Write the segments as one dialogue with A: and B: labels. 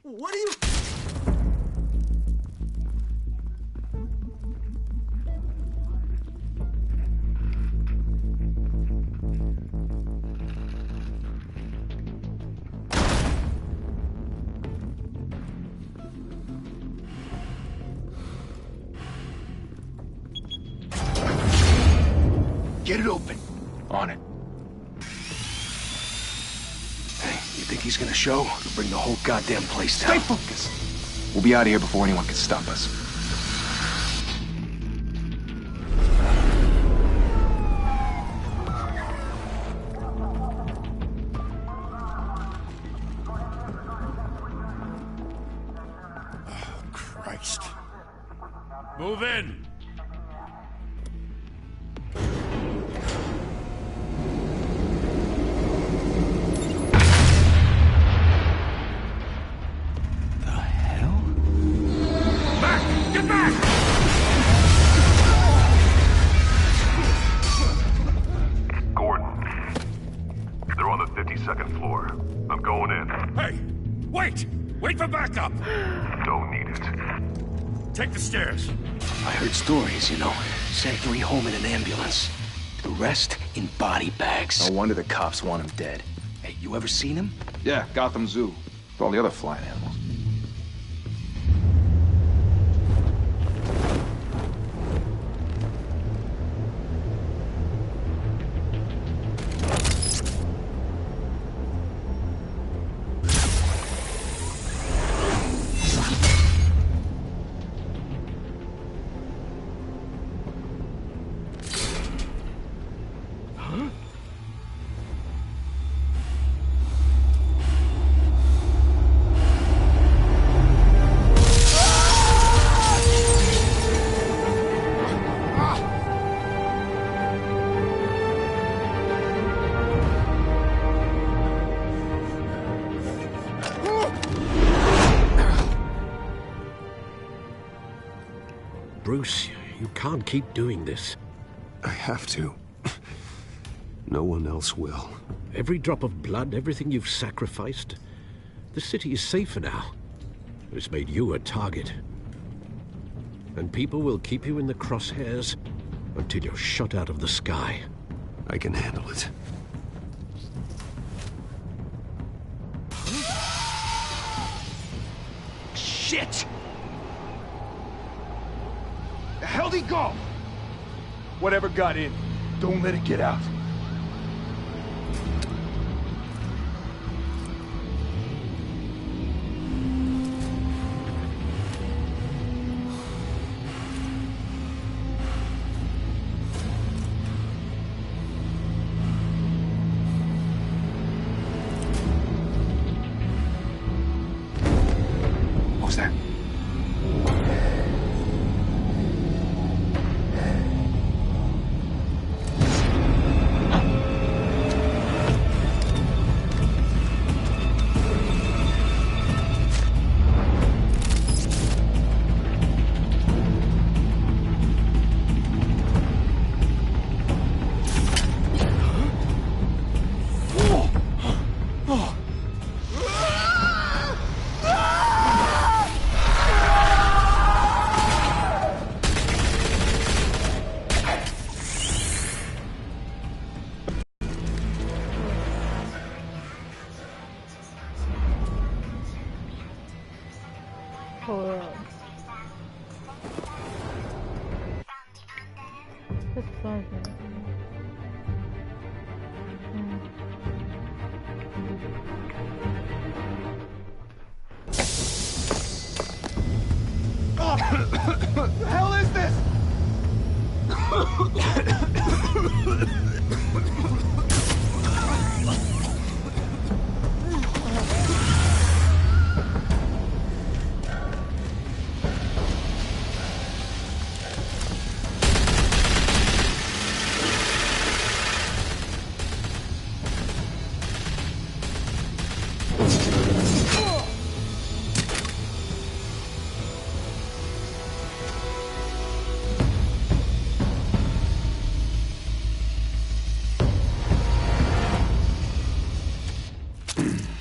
A: What are you...
B: Get it open. On it. Hey, you think he's gonna show? He'll bring the whole goddamn place down.
C: Stay focused. We'll be out of here before anyone can stop us.
B: Oh, Christ.
D: Move in. Wait for backup!
E: Don't need it.
D: Take the stairs.
B: I heard stories, you know. Sent 3 home in an ambulance. The rest in body bags.
C: No wonder the cops want him dead.
B: Hey, you ever seen him?
C: Yeah, Gotham Zoo. With all the other flying animals.
F: Bruce, you can't keep doing this.
G: I have to. No one else will.
F: Every drop of blood, everything you've sacrificed. The city is safer now. It's made you a target. And people will keep you in the crosshairs until you're shot out of the sky.
G: I can handle it.
B: Shit!
C: The hell'd he go? Whatever got in, don't let it get out. What was that?
H: Just further.
C: What the hell is this?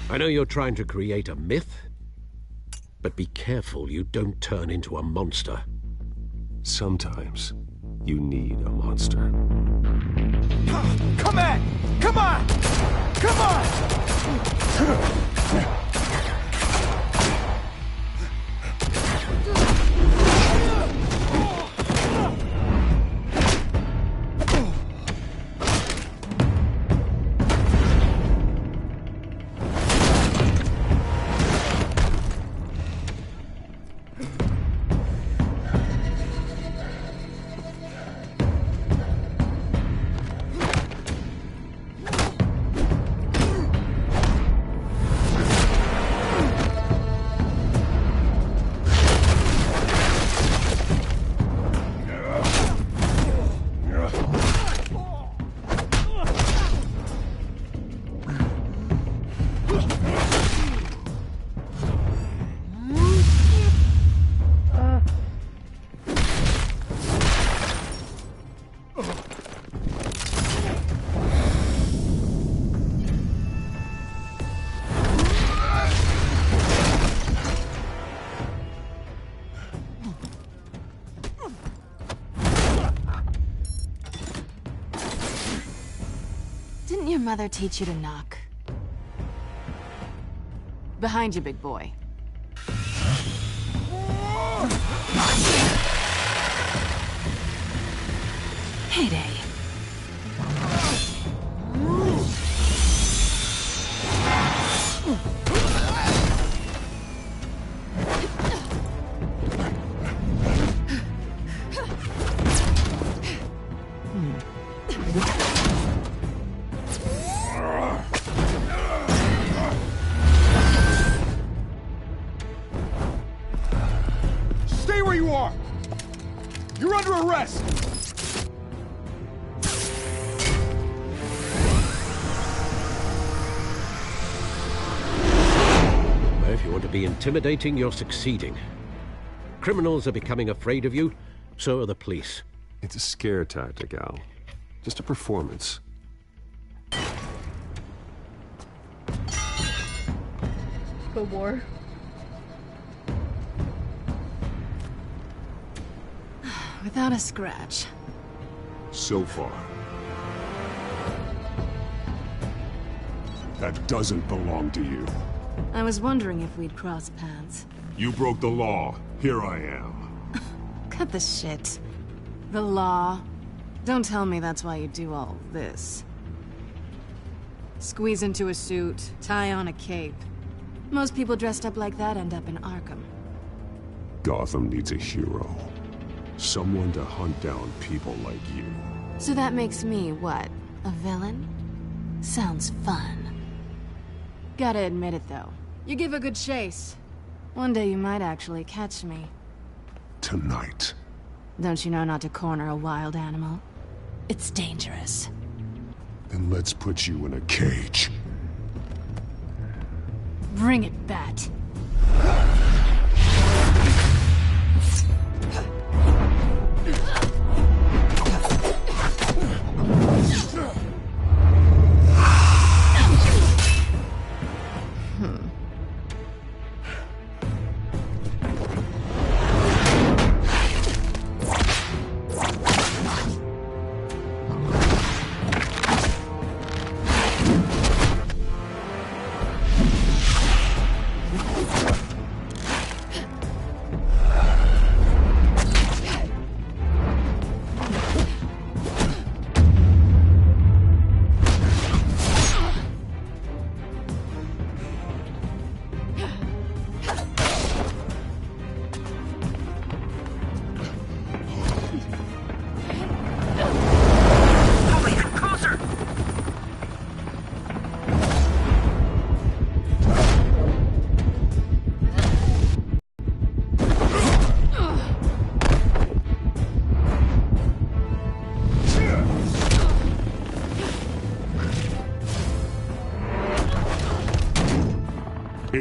F: I know you're trying to create a myth, but be careful you don't turn into a monster.
G: Sometimes you need a monster.
C: Come on! Come on! Come on!
I: Didn't your mother teach you to knock? Behind you, big boy. Heyday.
C: Stay where you are! You're under arrest!
F: If you want to be intimidating, you're succeeding. Criminals are becoming afraid of you, so are the police.
G: It's a scare tactic, Al. Just a performance.
H: The war.
I: Without a scratch.
J: So far. That doesn't belong to you.
I: I was wondering if we'd cross paths.
J: You broke the law. Here I am.
I: Cut the shit. The law. Don't tell me that's why you do all this. Squeeze into a suit, tie on a cape. Most people dressed up like that end up in Arkham.
J: Gotham needs a hero. Someone to hunt down people like you.
I: So that makes me, what, a villain? Sounds fun. Gotta admit it, though. You give a good chase. One day you might actually catch me.
J: Tonight.
I: Don't you know not to corner a wild animal? It's dangerous.
J: Then let's put you in a cage.
I: Bring it, Bat.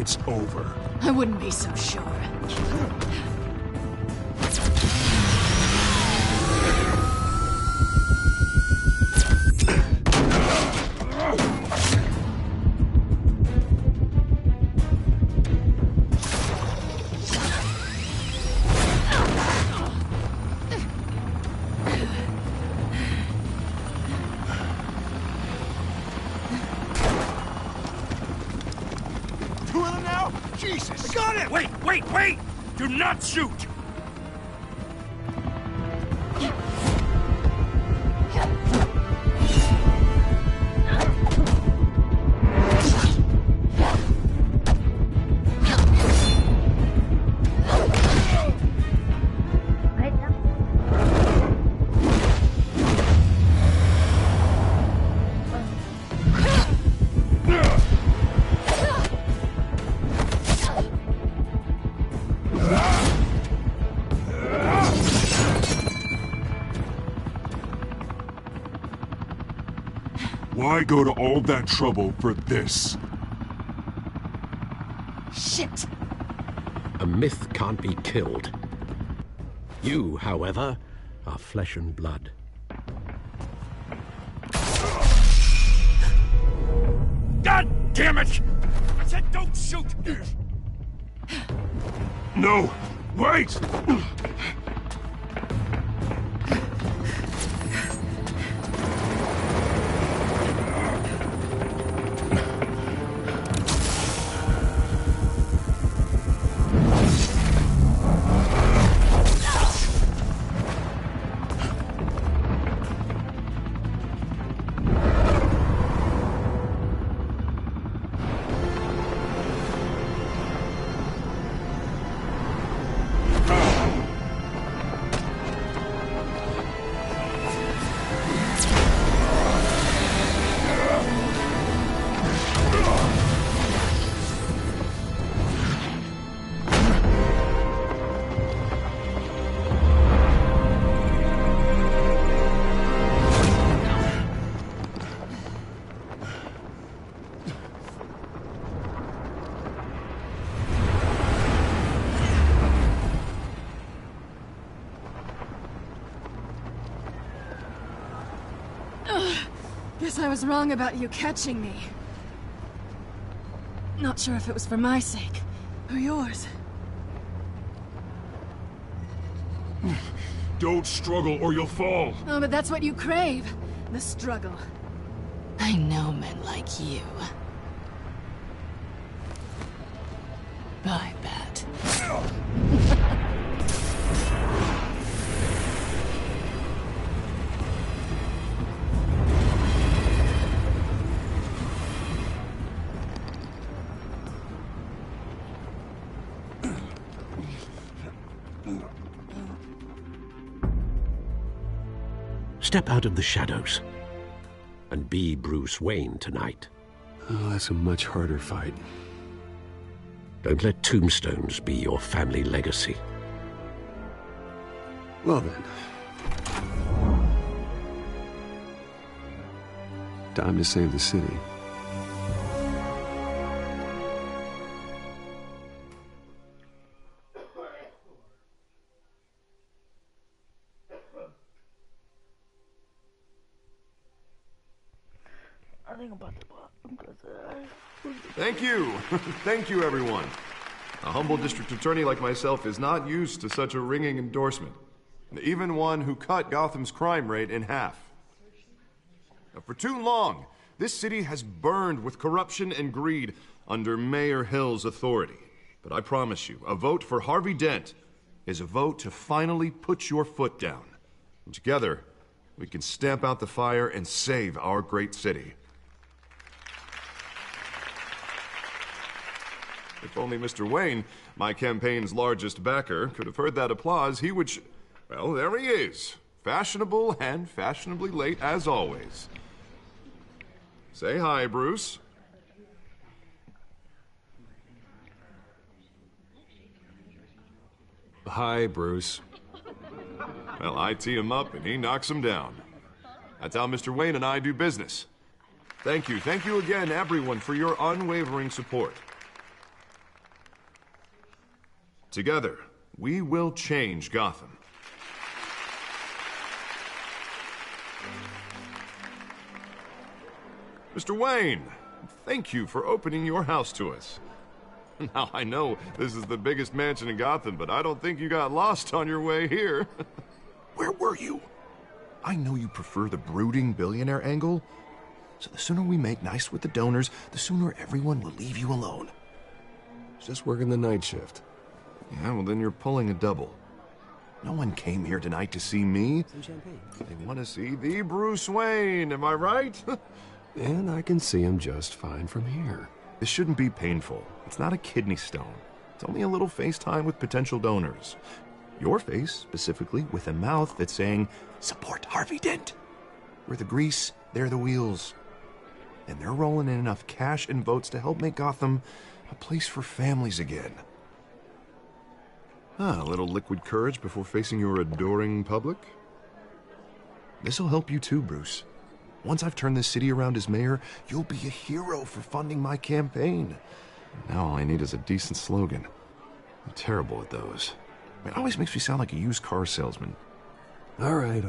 J: it's over.
I: I wouldn't be so sure.
C: Jesus!
D: Got it! Wait! Do not shoot!
J: Why go to all that trouble for this?
I: Shit!
F: A myth can't be killed. You, however, are flesh and blood.
D: God damn it! I said don't shoot!
J: No! Wait!
I: Guess I was wrong about you catching me. Not sure if it was for my sake, or yours.
J: Don't struggle or you'll fall.
I: Oh, but that's what you crave. The struggle. I know men like you. I bet.
F: Step out of the shadows and be Bruce Wayne tonight.
G: Oh, that's a much harder fight.
F: Don't let tombstones be your family legacy.
G: Well then. Time to save the city.
K: Thank you. Thank you, everyone. A humble district attorney like myself is not used to such a ringing endorsement. Even one who cut Gotham's crime rate in half. For too long, this city has burned with corruption and greed under Mayor Hill's authority. But I promise you, a vote for Harvey Dent is a vote to finally put your foot down. And together, we can stamp out the fire and save our great city. If only Mr. Wayne, my campaign's largest backer, could have heard that applause, he would well, there he is. Fashionable and fashionably late as always. Say hi, Bruce.
G: Hi, Bruce.
K: Well, I tee him up and he knocks him down. That's how Mr. Wayne and I do business. Thank you again, everyone, for your unwavering support. Together, we will change Gotham. Mr. Wayne, thank you for opening your house to us. Now, I know this is the biggest mansion in Gotham, but I don't think you got lost on your way here.
L: Where were you? I know you prefer the brooding billionaire angle, so the sooner we make nice with the donors, the sooner everyone will leave you alone.
G: Just working the night shift.
K: Yeah, well then you're pulling a double.
L: No one came here tonight to see me.
G: Some champagne.
K: They want to see the Bruce Wayne, am I right?
G: And I can see him just fine from here.
L: This shouldn't be painful. It's not a kidney stone. It's only a little FaceTime with potential donors. Your face, specifically, with a mouth that's saying, support Harvey Dent. We're the grease, they're the wheels. And they're rolling in enough cash and votes to help make Gotham a place for families again.
K: A little liquid courage before facing your adoring public?
L: This'll help you too, Bruce. Once I've turned this city around as mayor, you'll be a hero for funding my campaign.
K: Now all I need is a decent slogan. I'm terrible at those.
L: It always makes me sound like a used car salesman.
G: All right.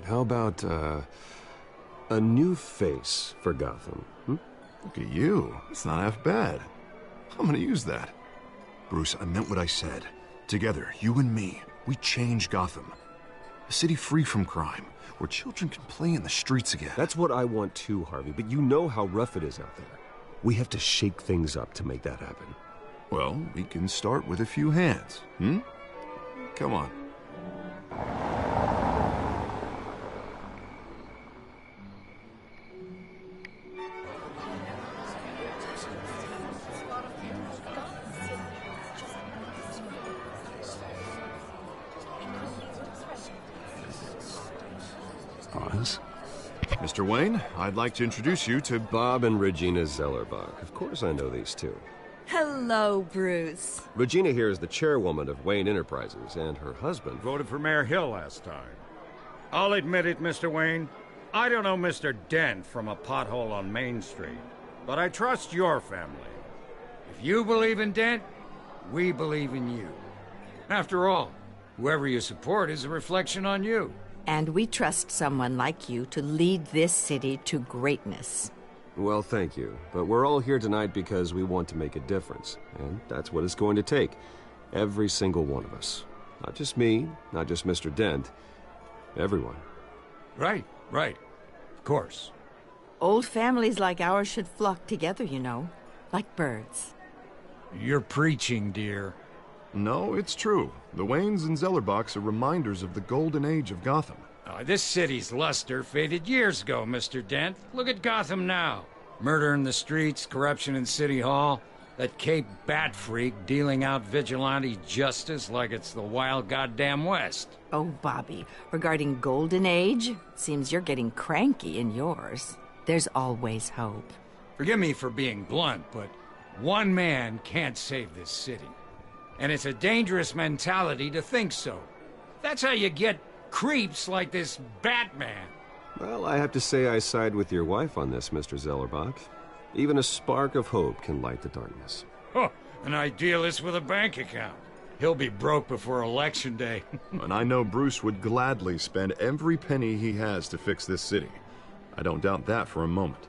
G: How about, a new face for Gotham?
K: Look at you. It's not half bad. I'm gonna use that.
L: Bruce, I meant what I said. Together, you and me, we change Gotham. A city free from crime, where children can play in the streets again.
G: That's what I want too, Harvey, but you know how rough it is out there. We have to shake things up to make that happen.
K: Well, we can start with a few hands, Come on.
G: Oz?
K: Mr. Wayne, I'd like to introduce you to
G: Bob and Regina Zellerbach. Of course I know these two.
M: Hello, Bruce.
G: Regina here is the chairwoman of Wayne Enterprises, and her husband
D: Voted for Mayor Hill last time. I'll admit it, Mr. Wayne. I don't know Mr. Dent from a pothole on Main Street, but I trust your family. If you believe in Dent, we believe in you. After all, whoever you support is a reflection on you.
M: And we trust someone like you to lead this city to greatness.
G: Well, thank you. But we're all here tonight because we want to make a difference. And that's what it's going to take. Every single one of us. Not just me, not just Mr. Dent. Everyone.
D: Right. Of course.
M: Old families like ours should flock together, you know. Like birds.
D: You're preaching, dear.
K: No, it's true. The Waynes and Zellerbachs are reminders of the golden age of Gotham.
D: This city's luster faded years ago, Mr. Dent. Look at Gotham now. Murder in the streets, corruption in City Hall, that Cape Bat freak dealing out vigilante justice like it's the wild goddamn West.
M: Oh, Bobby, regarding Golden Age, seems you're getting cranky in yours. There's always hope.
D: Forgive me for being blunt, but one man can't save this city. And it's a dangerous mentality to think so. That's how you get creeps like this Batman.
G: Well, I have to say I side with your wife on this, Mr. Zellerbach. Even a spark of hope can light the darkness.
D: Oh, an idealist with a bank account. He'll be broke before Election Day.
K: And I know Bruce would gladly spend every penny he has to fix this city. I don't doubt that for a moment.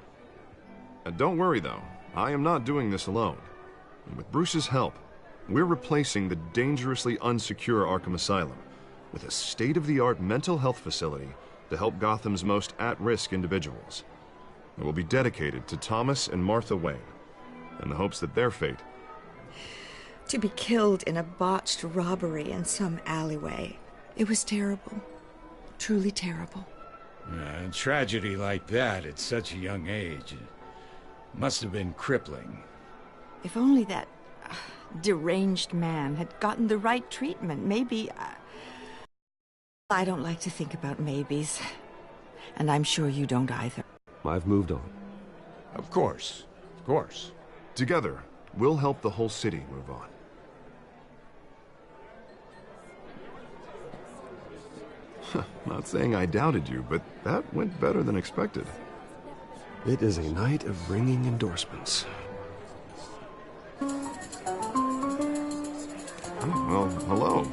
K: Don't worry, though. I am not doing this alone. And with Bruce's help, we're replacing the dangerously unsecure Arkham Asylum with a state-of-the-art mental health facility to help Gotham's most at-risk individuals. It will be dedicated to Thomas and Martha Wayne, in the hopes that their fate...
N: To be killed in a botched robbery in some alleyway. It was terrible. Truly terrible.
D: A tragedy like that at such a young age must have been crippling.
M: If only that deranged man had gotten the right treatment, maybe... I don't like to think about maybes. And I'm sure you don't either.
G: I've moved on.
D: Of course.
K: Together, we'll help the whole city move on. Not saying I doubted you, but that went better than expected.
G: It is a night of ringing endorsements.
K: Well, hello.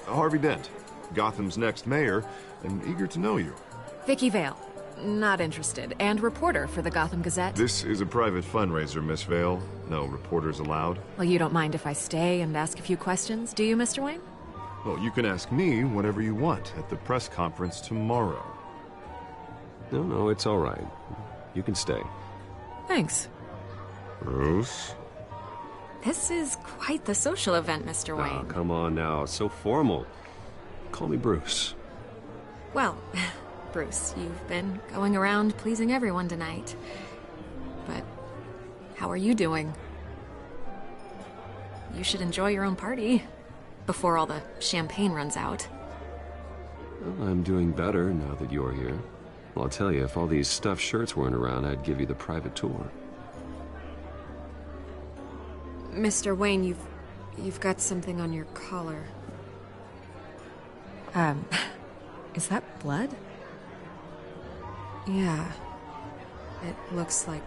K: Harvey Dent, Gotham's next mayor, and eager to know you.
O: Vicky Vale. Not interested. And reporter for the Gotham Gazette.
K: This is a private fundraiser, Miss Vale. No reporters allowed.
O: Well, you don't mind if I stay and ask a few questions, do you, Mr. Wayne?
K: Well, you can ask me whatever you want at the press conference tomorrow.
G: No, it's all right. You can stay.
O: Thanks.
G: Bruce?
O: This is quite the social event, Mr. Wayne.
G: Oh, come on now. It's so formal. Call me Bruce.
O: Well, Bruce, you've been going around pleasing everyone tonight. But how are you doing? You should enjoy your own party before all the champagne runs out.
G: Well, I'm doing better now that you're here. Well, I'll tell you, if all these stuffed shirts weren't around, I'd give you the private tour.
O: Mr. Wayne, you've got something on your collar. Is that blood? Yeah. It looks like...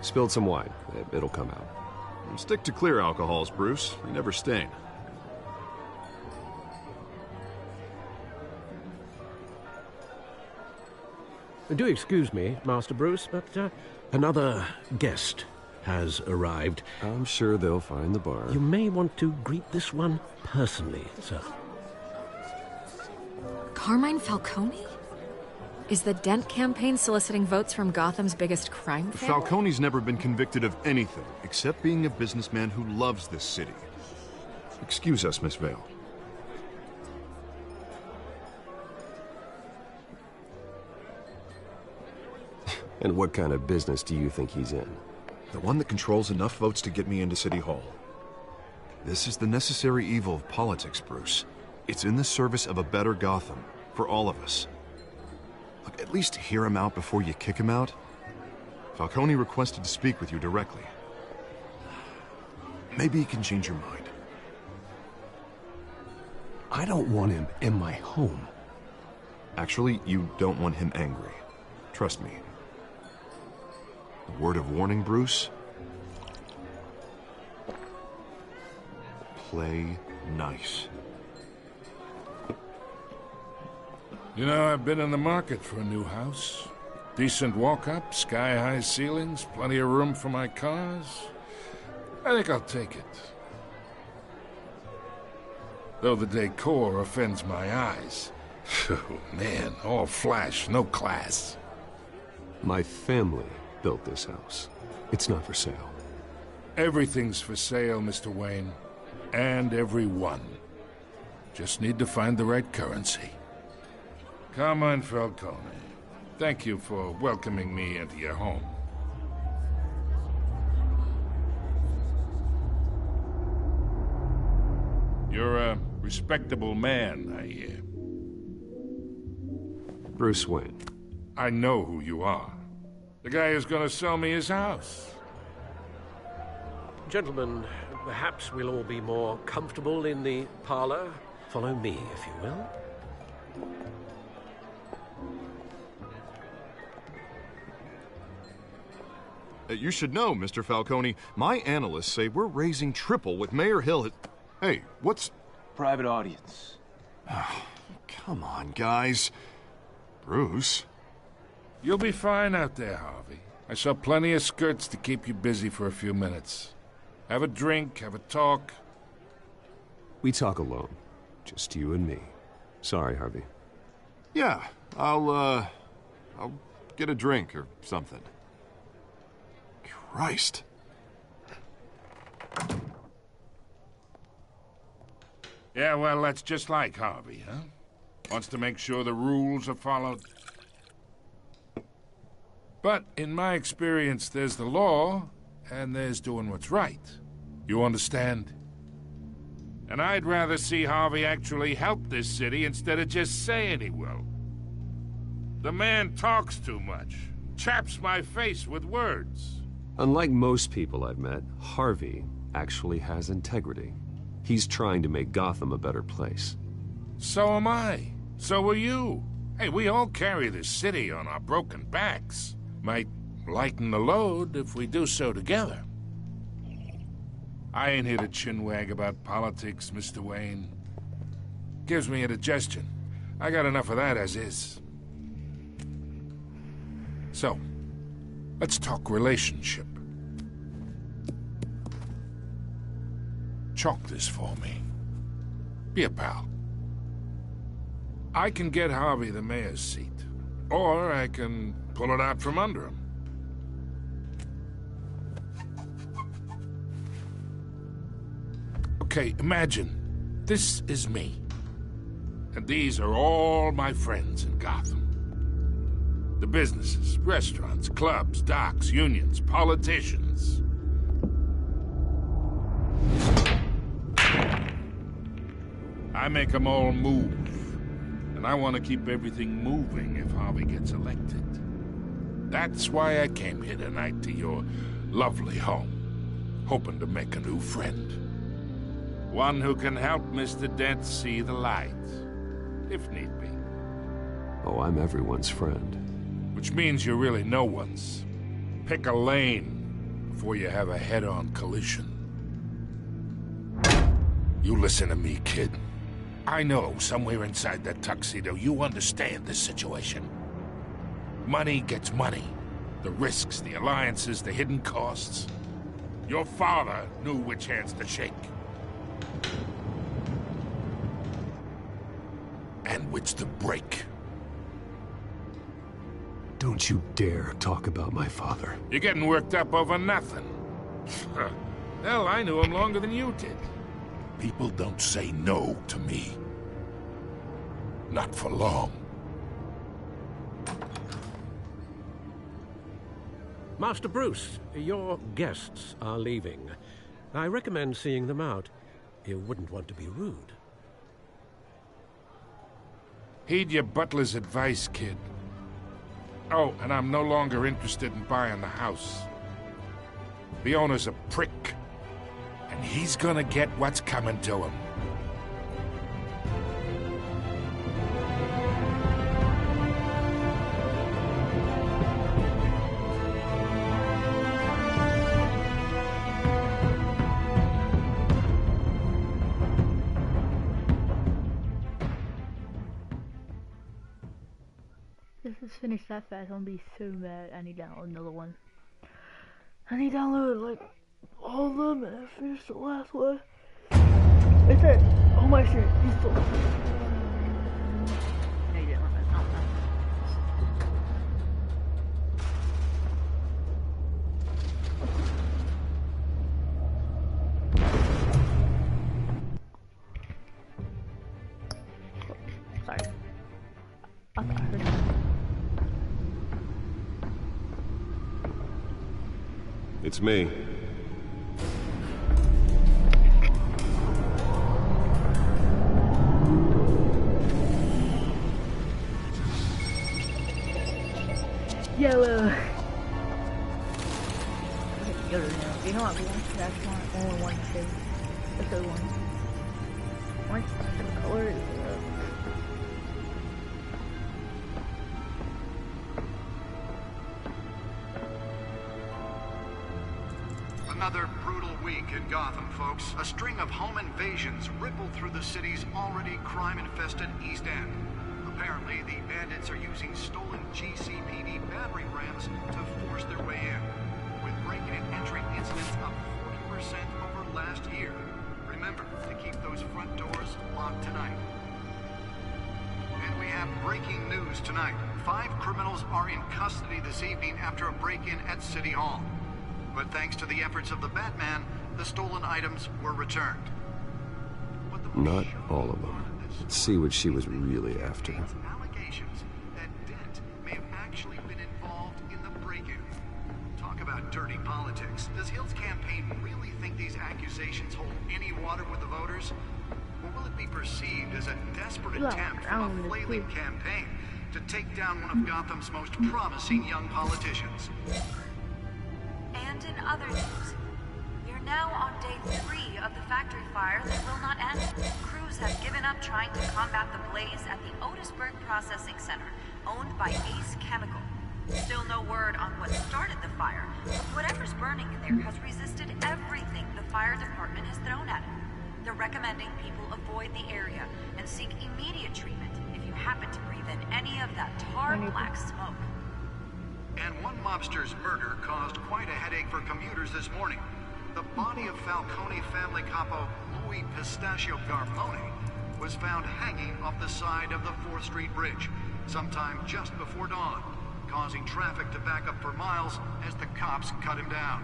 G: Spilled some wine. It'll come out.
K: Stick to clear alcohols, Bruce. They never stain.
F: Do excuse me, Master Bruce, but another guest has arrived.
G: I'm sure they'll find the bar.
F: You may want to greet this one personally, sir.
O: Carmine Falcone? Is the Dent campaign soliciting votes from Gotham's biggest crime family?
K: Falcone's never been convicted of anything, except being a businessman who loves this city. Excuse us, Miss Vale.
G: And what kind of business do you think he's in?
K: The one that controls enough votes to get me into City Hall. This is the necessary evil of politics, Bruce. It's in the service of a better Gotham, for all of us. Look, at least hear him out before you kick him out. Falcone requested to speak with you directly. Maybe he can change your mind.
J: I don't want him in my home.
K: Actually, you don't want him angry. Trust me. A word of warning, Bruce. Play nice.
P: You know, I've been in the market for a new house. Decent walk-up, sky-high ceilings, plenty of room for my cars. I think I'll take it. Though the decor offends my eyes. Oh, man, all flash, no class.
G: My family built this house. It's not for sale.
P: Everything's for sale, Mr. Wayne. And everyone. Just need to find the right currency. Carmine Falcone, thank you for welcoming me into your home. You're a respectable man, I hear.
G: Bruce Wayne.
P: I know who you are. The guy who's gonna sell me his house.
F: Gentlemen, perhaps we'll all be more comfortable in the parlor. Follow me, if you will.
K: You should know, Mr. Falcone, my analysts say we're raising triple what Mayor Hill had... Hey, what's...
A: Private audience.
K: Come on, guys. Bruce?
P: You'll be fine out there, Harvey. I saw plenty of skirts to keep you busy for a few minutes. Have a drink, have a talk.
G: We talk alone. Just you and me. Sorry, Harvey.
K: Yeah, I'll get a drink or something. Christ.
P: Yeah, well, that's just like Harvey, huh? Wants to make sure the rules are followed. But in my experience, there's the law, and there's doing what's right. You understand? And I'd rather see Harvey actually help this city instead of just saying he will. The man talks too much. Chaps my face with words.
G: Unlike most people I've met, Harvey actually has integrity. He's trying to make Gotham a better place.
P: So am I. So are you. Hey, we all carry this city on our broken backs. Might lighten the load if we do so together. I ain't here to chinwag about politics, Mr. Wayne. Gives me indigestion. I got enough of that as is. So, let's talk relationship. Chalk this for me. Be a pal. I can get Harvey the mayor's seat, or I can pull it out from under him. Okay, imagine this is me, and these are all my friends in Gotham. The businesses, restaurants, clubs, docks, unions, politicians. I make them all move. And I want to keep everything moving if Harvey gets elected. That's why I came here tonight to your lovely home, hoping to make a new friend. One who can help Mr. Dent see the light, if need be.
G: Oh, I'm everyone's friend.
P: Which means you're really no one's. Pick a lane before you have a head-on collision. You listen to me, kid. I know somewhere inside that tuxedo you understand this situation. Money gets money. The risks, the alliances, the hidden costs. Your father knew which hands to shake. And which to break.
J: Don't you dare talk about my father.
P: You're getting worked up over nothing. Hell, I knew him longer than you did. People don't say no to me. Not for long.
F: Master Bruce, your guests are leaving. I recommend seeing them out. You wouldn't want to be rude.
P: Heed your butler's advice, kid. Oh, and I'm no longer interested in buying the house. The owner's a prick. And he's gonna get what's coming to him.
H: This is finished that fast, I'm gonna be so mad. I need to download another one. I need to download like all of them and I finished the last one. It's it. Oh my shit, he's still. No, you didn't run that. Sorry. I thought I heard it.
G: It's me.
H: Yellow. Yellow now. You know what? That's not only one thing. That's the one. Orange color is
Q: Another brutal week in Gotham, folks. A string of home invasions rippled through the city's already crime-infested East End. Apparently, the bandits are using stolen GCPD battering rams to force their way in, with break-in and entry incidents up 40% over last year. Remember to keep those front doors locked tonight. And we have breaking news tonight. 5 criminals are in custody this evening after a break-in at City Hall. But thanks to the efforts of the Batman, the stolen items were returned.
G: Not all of them. Let's see what she was really after.
Q: Allegations that Dent may have actually been involved in the break-in. Talk about dirty politics. Does Hill's campaign really think these accusations hold any water with the voters? Or will it be perceived as a desperate attempt from a flailing campaign to take down one of Gotham's most promising young politicians?
R: And in other news, we're now on day 3 of the factory fire that will not end. Crews have given up trying to combat the blaze at the Otisburg Processing Center, owned by Ace Chemical. Still no word on what started the fire, but whatever's burning in there has resisted everything the fire department has thrown at it. They're recommending people avoid the area and seek immediate treatment if you happen to breathe in any of that tar black smoke.
Q: And one mobster's murder caused quite a headache for commuters this morning. The body of Falcone family capo Louis Pistachio Garmone was found hanging off the side of the 4th Street Bridge sometime just before dawn, causing traffic to back up for miles as the cops cut him down.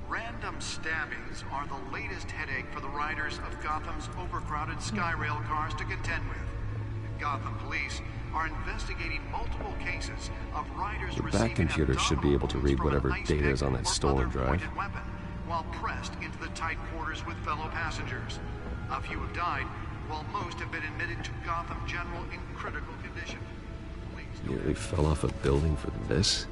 Q: Random stabbings are the latest headache for the riders of Gotham's overcrowded Skyrail cars to contend with. Gotham police are investigating multiple cases of riders
G: The
Q: receiving
G: back computer should be able to read whatever data is on that stolen drive.
Q: weapon while pressed into the tight quarters with fellow passengers. A few have died, while most have been admitted to Gotham General in critical condition.
G: Nearly fell off a building for this?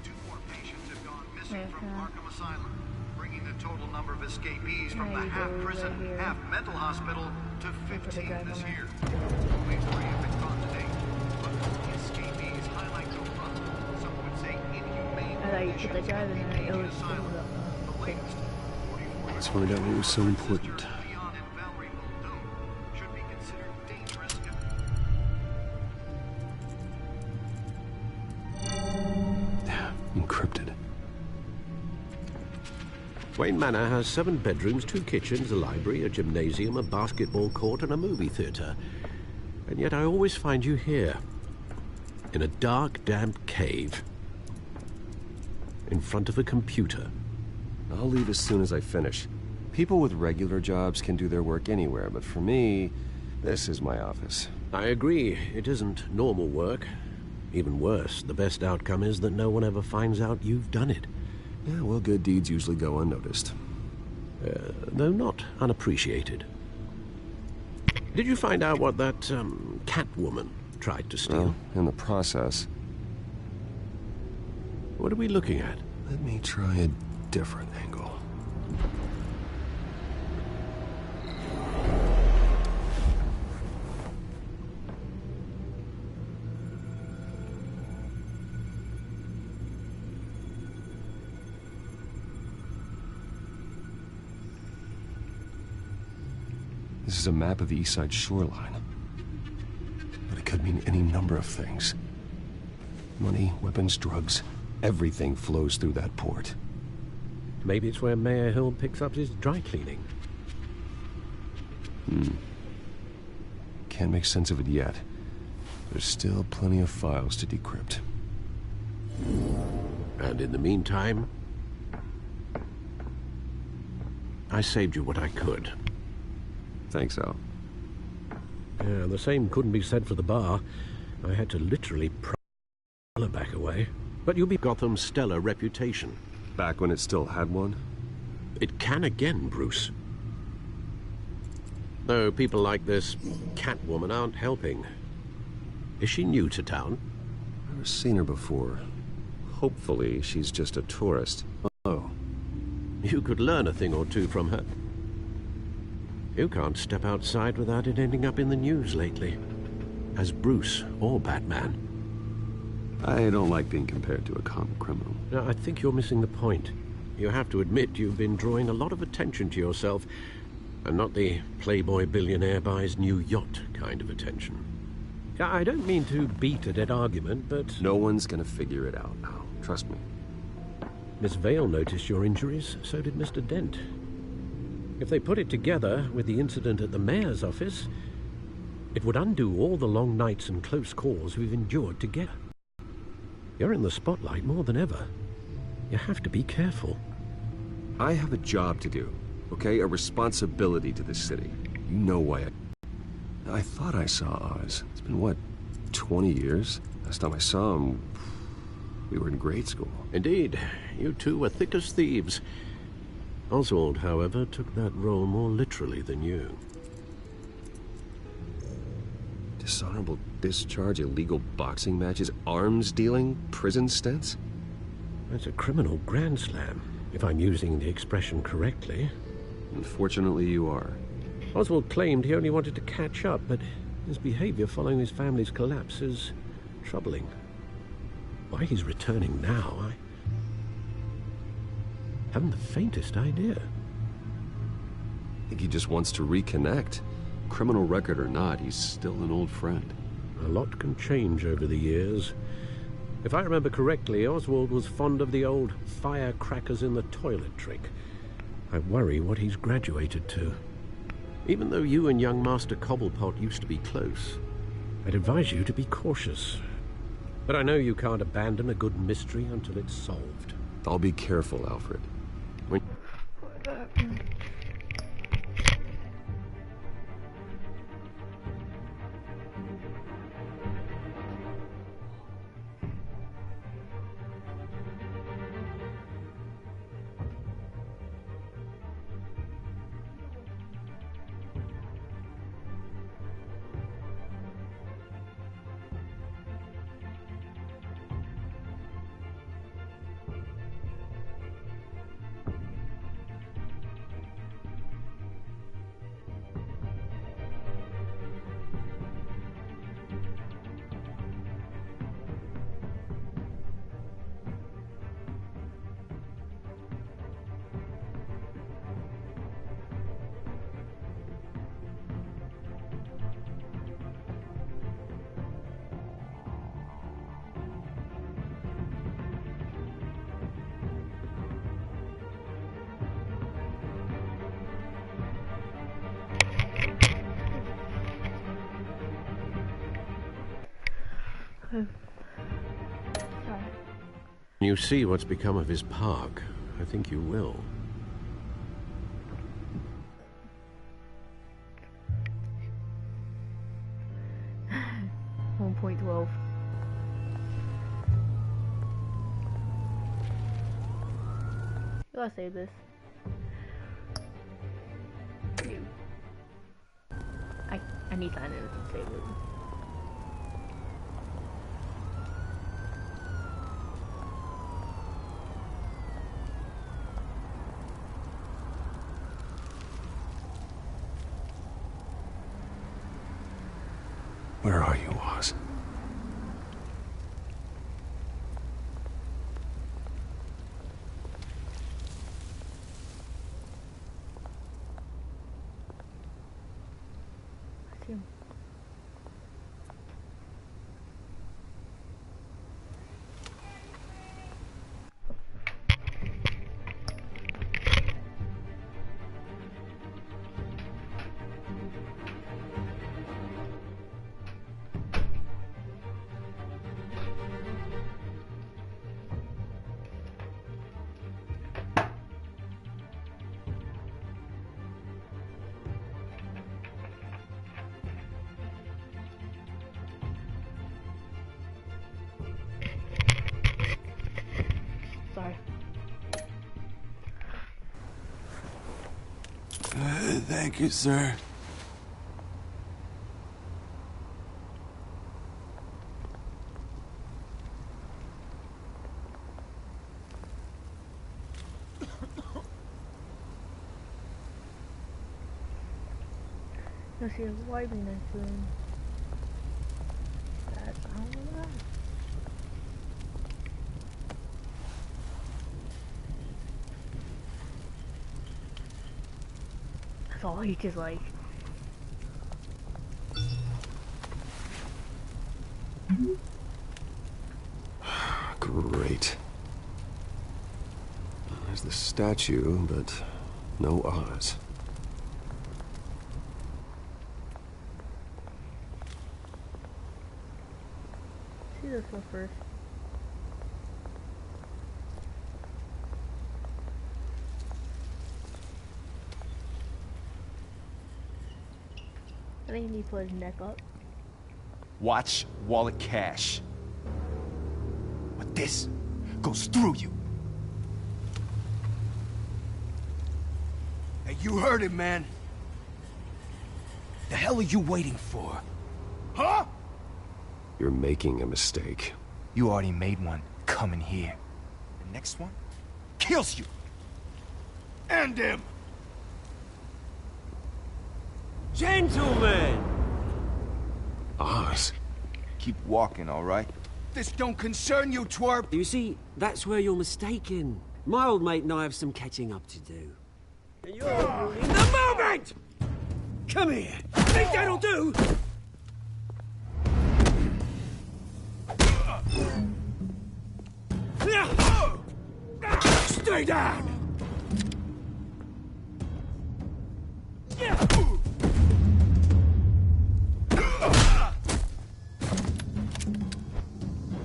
Q: 2 more patients have gone missing from Arkham Asylum, bringing the total number of escapees from the half-prison, half-mental hospital to 15 this year. Only 3 have been caught to date, but the escapees highlight the rough, some would say inhumane conditions in the asylum. The latest,
G: Let's find out what was so important.
Q: Leon and Valerie Muldoon should be considered dangerous.
G: Encrypted.
F: Wayne Manor has 7 bedrooms, 2 kitchens, a library, a gymnasium, a basketball court, and a movie theater. And yet I always find you here, in a dark, damp cave, in front of a computer.
G: I'll leave as soon as I finish. People with regular jobs can do their work anywhere, but for me, this is my office.
F: I agree. It isn't normal work. Even worse, the best outcome is that no one ever finds out you've done it.
G: Yeah, well, good deeds usually go unnoticed.
F: Though not unappreciated. Did you find out what that, Catwoman tried to steal?
G: Well, in the process.
F: What are we looking at?
G: Let me try a different angle. This is a map of the East Side shoreline. But it could mean any number of things. Money, weapons, drugs, everything flows through that port.
F: Maybe it's where Mayor Hill picks up his dry cleaning.
G: Can't make sense of it yet. There's still plenty of files to decrypt.
F: And in the meantime, I saved you what I could.
G: Thanks, Al.
F: Yeah, the same couldn't be said for the bar. I had to literally pry the back away. But you'll be Gotham's stellar reputation.
G: Back when it still had one?
F: It can again, Bruce. Though people like this Catwoman aren't helping. Is she new to town?
G: Never seen her before. Hopefully she's just a tourist. Oh.
F: You could learn a thing or two from her. You can't step outside without it ending up in the news lately. As Bruce or Batman.
G: I don't like being compared to a common criminal.
F: No, I think you're missing the point. You have to admit you've been drawing a lot of attention to yourself, and not the playboy billionaire buys new yacht kind of attention. I don't mean to beat a dead argument, but...
G: No one's gonna figure it out now. Trust me.
F: Miss Vale noticed your injuries, so did Mr. Dent. If they put it together with the incident at the mayor's office, it would undo all the long nights and close calls we've endured together. You're in the spotlight more than ever. You have to be careful.
G: I have a job to do, okay? A responsibility to this city. You know why I thought I saw Oz. It's been, what, 20 years? Last time I saw him, we were in grade school.
F: Indeed. You two were thick as thieves. Oswald, however, took that role more literally than you.
G: Dishonorable discharge, illegal boxing matches, arms dealing, prison stints?
F: That's a criminal grand slam, if I'm using the expression correctly.
G: Unfortunately, you are.
F: Oswald claimed he only wanted to catch up, but His behavior following his family's collapse is troubling. Why he's returning now, I haven't the faintest idea.
G: I think he just wants to reconnect. Criminal record or not, he's still an old friend.
F: A lot can change over the years. If I remember correctly, Oswald was fond of the old firecrackers in the toilet trick. I worry what he's graduated to. Even though you and young Master Cobblepot used to be close, I'd advise you to be cautious. But I know you can't abandon a good mystery until it's solved.
G: I'll be careful, Alfred. When...
F: When you see what's become of his park, I think you will.
H: .12. Gotta save this. I need to save it.
J: Where are you, Oz?
H: Sorry.
A: Thank you, sir.
H: Let's see, why be nice to him? I don't know. That's all he just like.
G: Great. There's the statue, but no Oz.
H: See this one first. I think he put his neck up.
A: Watch wallet cash. But this goes through you. Hey, you heard it, man. The hell are you waiting for? Huh?
G: You're making a mistake.
A: You already made one coming here. The next one kills you. And him.
S: Gentlemen!
J: Oz.
A: Keep walking, all right?
B: This don't concern you, twerp!
S: You see, that's where you're mistaken. My old mate and I have some catching up to do. And you're ruining the moment! Come here! Think that'll do? Stay down!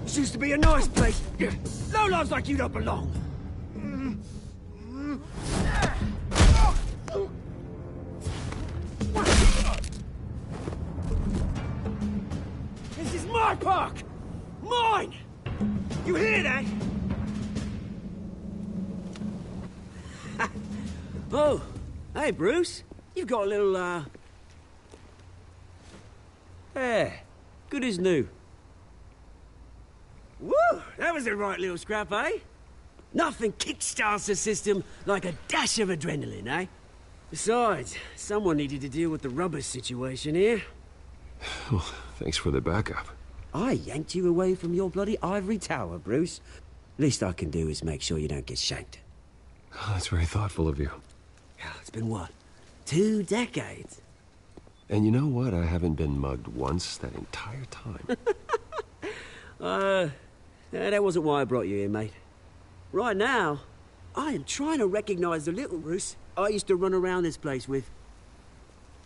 S: This used to be a nice place. Lowlifes like you don't belong. This is my park! Mine! You hear that? Oh, hey, Bruce. You've got a little, Yeah, good as new. Woo! That was a right little scrap, eh? Nothing kickstarts the system like a dash of adrenaline, eh? Besides, someone needed to deal with the rubber situation here.
G: Well, thanks for the backup.
S: I yanked you away from your bloody ivory tower, Bruce. Least I can do is make sure you don't get shanked.
G: Oh, that's very thoughtful of you.
S: It's been what? 2 decades?
G: And you know what? I haven't been mugged once that entire time.
S: That wasn't why I brought you here, mate. Right now, I am trying to recognize the little Bruce I used to run around this place with.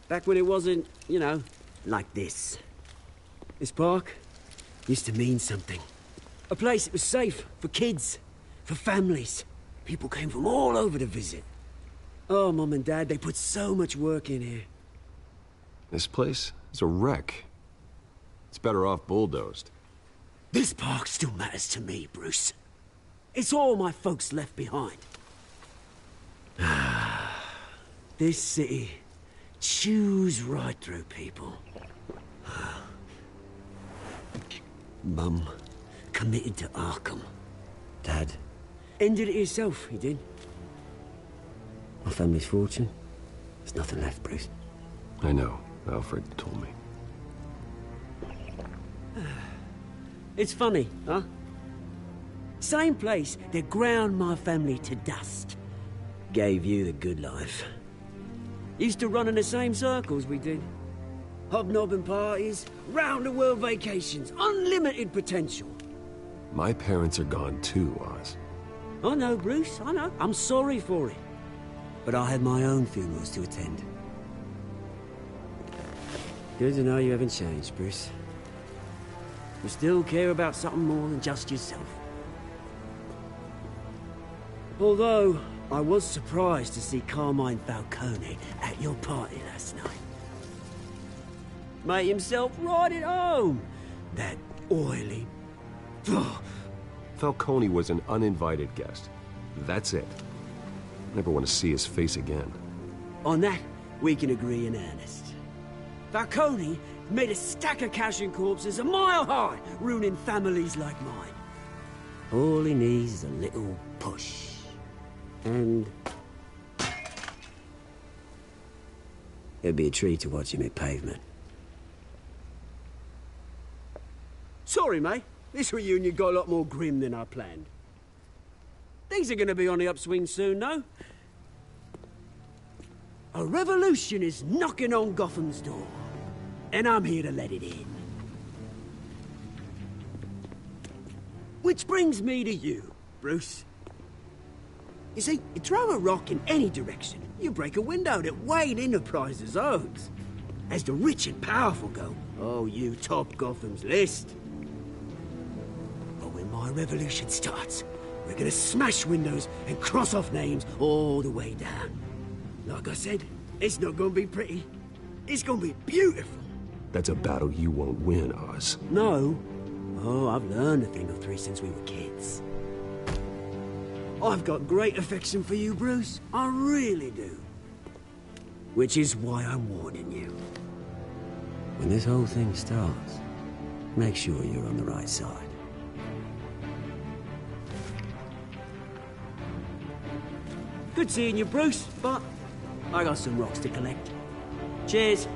S: Back when it wasn't, you know, like this. This park used to mean something. A place that was safe for kids, for families. People came from all over to visit. Oh, Mum and Dad, they put so much work in here.
G: This place is a wreck. It's better off bulldozed.
S: This park still matters to me, Bruce. It's all my folks left behind. This city chews right through people. Mum committed to Arkham. Dad ended it himself, he did. My family's fortune, there's nothing left, Bruce.
G: I know. Alfred told me.
S: It's funny, huh? Same place that ground my family to dust. Gave you the good life. Used to run in the same circles we did. Hobnobbing parties, round-the-world vacations, unlimited potential.
G: My parents are gone too, Oz.
S: I know, Bruce, I know. I'm sorry for it. But I had my own funerals to attend. Good to know you haven't changed, Bruce. You still care about something more than just yourself. Although, I was surprised to see Carmine Falcone at your party last night. Made himself right at home. That oily...
G: Falcone was an uninvited guest. That's it. Never want to see his face again.
S: On that, we can agree in earnest. Falcone made a stack of cash and corpses a mile high, ruining families like mine. All he needs is a little push. And... it'd be a treat to watch him hit pavement. Sorry, mate. This reunion got a lot more grim than I planned. Things are gonna be on the upswing soon, though. A revolution is knocking on Gotham's door. And I'm here to let it in. Which brings me to you, Bruce. You see, you throw a rock in any direction, you break a window that Wayne Enterprises owns. As the rich and powerful go, oh, you top Gotham's list. But when my revolution starts, we're gonna smash windows and cross off names all the way down. Like I said, it's not gonna be pretty. It's gonna be beautiful.
G: That's a battle you won't win, Oz.
S: No. Oh, I've learned a thing or three since we were kids. I've got great affection for you, Bruce. I really do. Which is why I'm warning you. When this whole thing starts, make sure you're on the right side. Good seeing you, Bruce, but I got some rocks to collect. Cheers.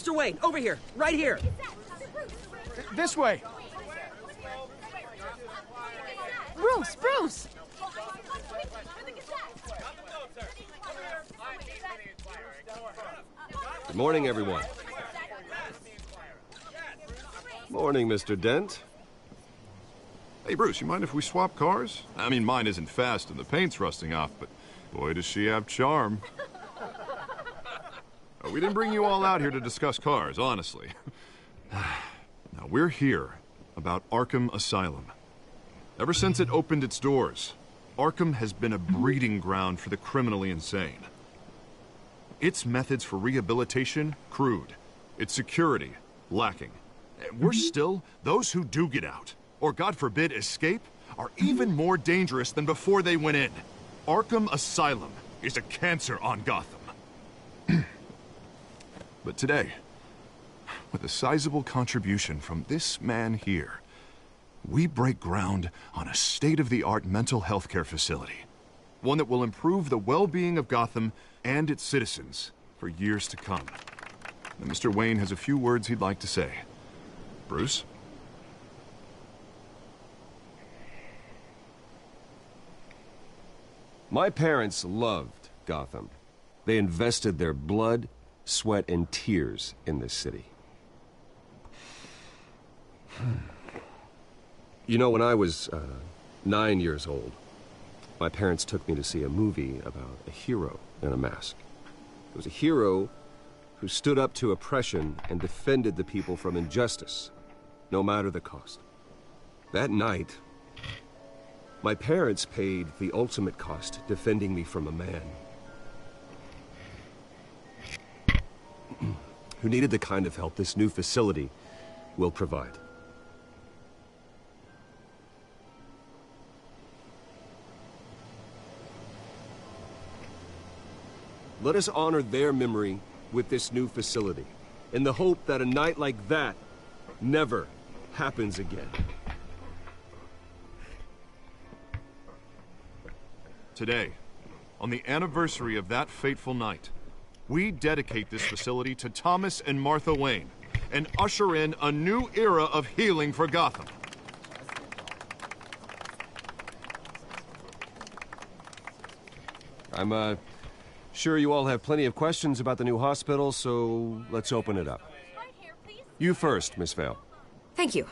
S: Mr. Wayne, over here, right here.
C: This way.
I: Bruce, Bruce!
G: Good morning, everyone. Morning, Mr. Dent.
K: Hey, Bruce, you mind if we swap cars? I mean, mine isn't fast and the paint's rusting off, but boy, does she have charm. We didn't bring you all out here to discuss cars, honestly. Now, we're here about Arkham Asylum. Ever since it opened its doors, Arkham has been a breeding ground for the criminally insane. Its methods for rehabilitation, crude. Its security, lacking. Worse still, those who do get out, or God forbid escape, are even more dangerous than before they went in. Arkham Asylum is a cancer on Gotham. But today, with a sizable contribution from this man here, we break ground on a state-of-the-art mental health care facility. One that will improve the well-being of Gotham and its citizens for years to come. And Mr. Wayne has a few words he'd like to say. Bruce?
G: My parents loved Gotham. They invested their blood, sweat, and tears in this city. You know, when I was 9 years old, my parents took me to see a movie about a hero in a mask. It was a hero who stood up to oppression and defended the people from injustice, no matter the cost. That night, my parents paid the ultimate cost defending me from a man who needed the kind of help this new facility will provide. Let us honor their memory with this new facility, in the hope that a night like that never happens again.
K: Today, on the anniversary of that fateful night, we dedicate this facility to Thomas and Martha Wayne and usher in a new era of healing for Gotham.
G: I'm sure you all have plenty of questions about the new hospital, so let's open it up. You first, Miss Vale.
O: Thank you.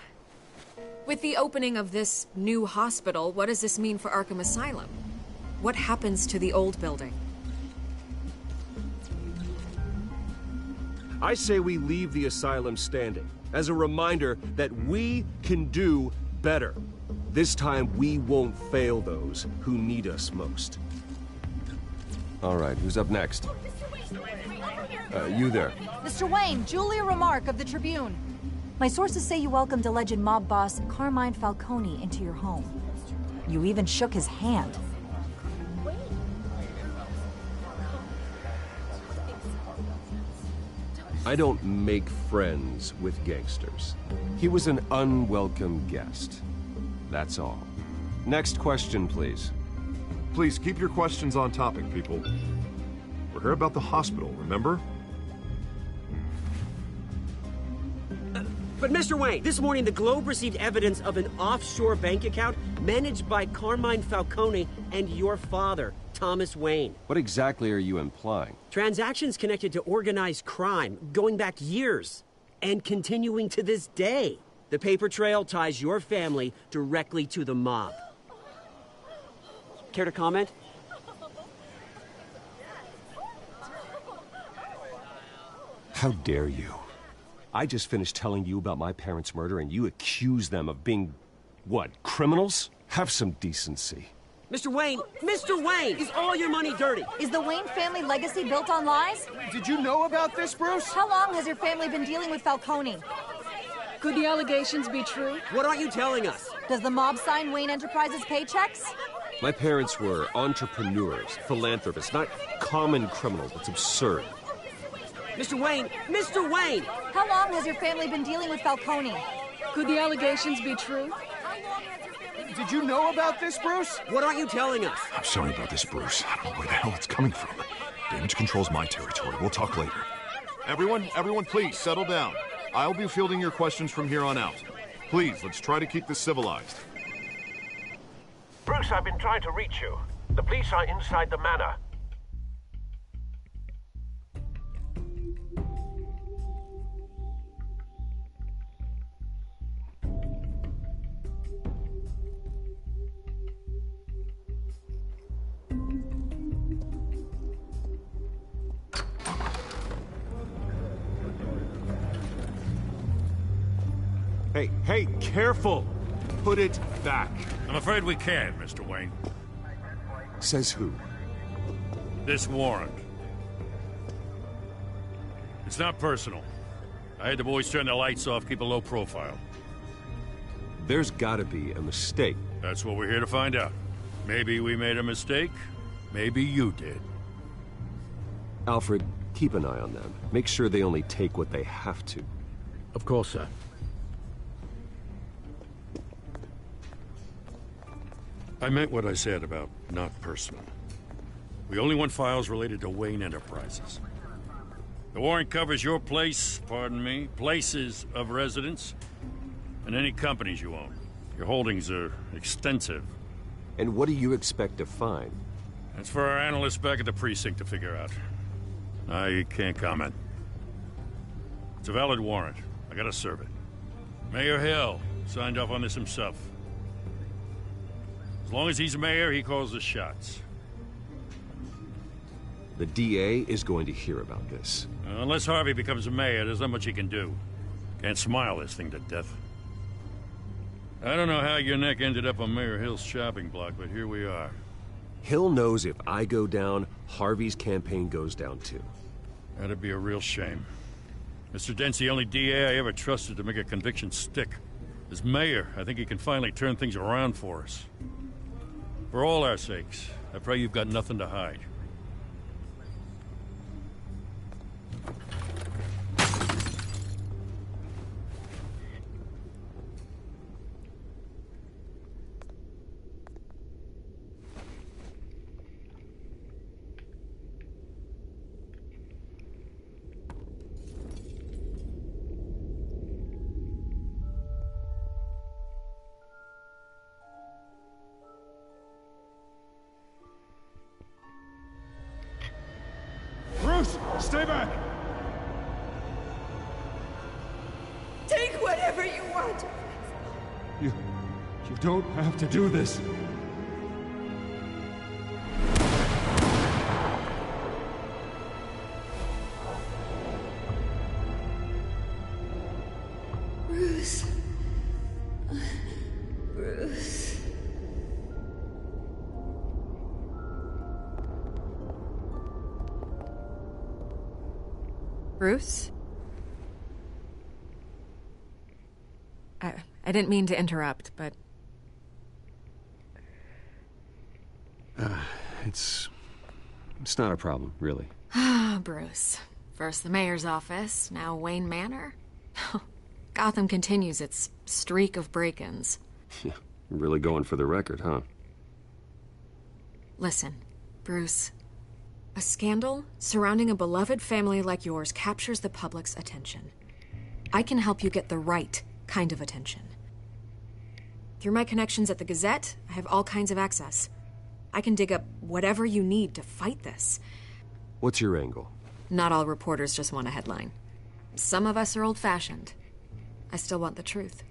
O: With the opening of this new hospital, what does this mean for Arkham Asylum? What happens to the old building?
G: I say we leave the asylum standing as a reminder that we can do better. This time we won't fail those who need us most. All right, who's up next? You there.
T: Mr. Wayne, Julia Remark of the Tribune. My sources say you welcomed alleged mob boss Carmine Falcone into your home. You even shook his hand.
G: I don't make friends with gangsters. He was an unwelcome guest. That's all. Next question, please.
K: Please keep your questions on topic, people. We're here about the hospital, remember?
S: But Mr. Wayne, this morning the Globe received evidence of an offshore bank account managed by Carmine Falcone and your father, Thomas Wayne.
G: What exactly are you implying?
S: Transactions connected to organized crime going back years and continuing to this day. The paper trail ties your family directly to the mob. Care to comment?
G: How dare you? I just finished telling you about my parents' murder and you accuse them of being, what, criminals? Have some decency.
S: Mr. Wayne, is all your money dirty?
T: Is the Wayne family legacy built on lies?
C: Did you know about this, Bruce?
T: How long has your family been dealing with Falcone?
I: Could the allegations be true?
S: What aren't you telling us?
T: Does the mob sign Wayne Enterprises paychecks?
G: My parents were entrepreneurs, philanthropists, not common criminals. It's absurd.
S: Mr. Wayne!
T: How long has your family been dealing with Falcone?
I: Could the allegations be true?
C: Did you know about this, Bruce?
S: What aren't you telling us?
K: I'm sorry about this, Bruce. I don't know where the hell it's coming from. Damage control's my territory. We'll talk later. Everyone, please, settle down. I'll be fielding your questions from here on out. Please, let's try to keep this civilized.
F: Bruce, I've been trying to reach you. The police are inside the manor.
A: Hey, careful! Put it back.
D: I'm afraid we can't, Mr. Wayne.
J: Says who?
D: This warrant. It's not personal. I had the boys turn the lights off, keep a low profile.
G: There's gotta be a mistake.
D: That's what we're here to find out. Maybe we made a mistake. Maybe you did.
G: Alfred, keep an eye on them. Make sure they only take what they have to.
F: Of course, sir.
D: I meant what I said about not personal. We only want files related to Wayne Enterprises. The warrant covers your place, pardon me, places of residence, and any companies you own. Your holdings are extensive.
G: And what do you expect to find?
D: That's for our analysts back at the precinct to figure out. I can't comment. It's a valid warrant. I gotta serve it. Mayor Hill signed off on this himself. As long as he's mayor, he calls the shots.
G: The DA is going to hear about this.
D: Unless Harvey becomes mayor, there's not much he can do. Can't smile this thing to death. I don't know how your neck ended up on Mayor Hill's shopping block, but here we are.
G: Hill knows if I go down, Harvey's campaign goes down too.
D: That'd be a real shame. Mr. Dent's the only DA I ever trusted to make a conviction stick. As mayor, I think he can finally turn things around for us. For all our sakes, I pray you've got nothing to hide.
C: Bruce, stay back!
N: Take whatever you want.
C: You don't have to do this.
N: Bruce. Bruce.
O: Bruce? I didn't mean to interrupt, but...
G: It's not a problem, really.
O: Ah, Bruce. First the mayor's office, now Wayne Manor. Gotham continues its streak of break-ins.
G: Yeah, really going for the record, huh?
O: Listen, Bruce. A scandal surrounding a beloved family like yours captures the public's attention. I can help you get the right kind of attention. Through my connections at the Gazette, I have all kinds of access. I can dig up whatever you need to fight this.
G: What's your angle?
O: Not all reporters just want a headline. Some of us are old-fashioned. I still want the truth.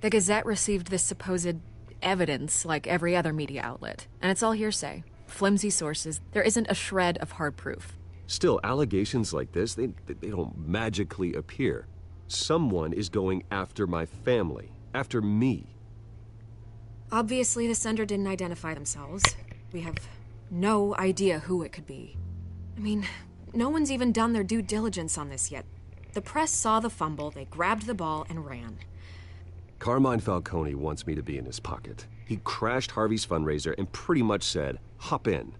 O: The Gazette received this supposed evidence like every other media outlet, and it's all hearsay. Flimsy sources. There isn't a shred of hard proof.
G: Still, allegations like this, they don't magically appear. Someone is going after my family, after me.
O: Obviously, the sender didn't identify themselves. We have no idea who it could be. I mean, no one's even done their due diligence on this yet. The press saw the fumble, they grabbed the ball and ran.
G: Carmine Falcone wants me to be in his pocket. He crashed Harvey's fundraiser and pretty much said, hop in.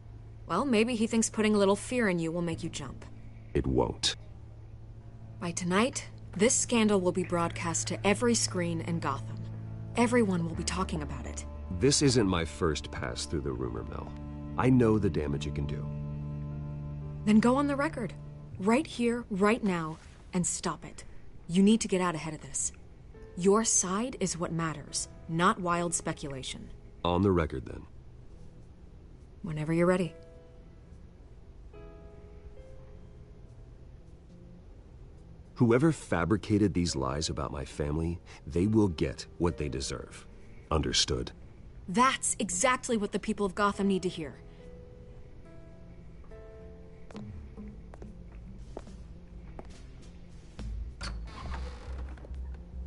O: Well, maybe he thinks putting a little fear in you will make you jump.
G: It won't.
O: By tonight, this scandal will be broadcast to every screen in Gotham. Everyone will be talking about it.
G: This isn't my first pass through the rumor mill. I know the damage it can do.
O: Then go on the record. right here, right now, and stop it. You need to get out ahead of this. Your side is what matters, not wild speculation.
G: On the record, then.
O: Whenever you're ready.
G: Whoever fabricated these lies about my family, they will get what they deserve. Understood?
O: That's exactly what the people of Gotham need to hear.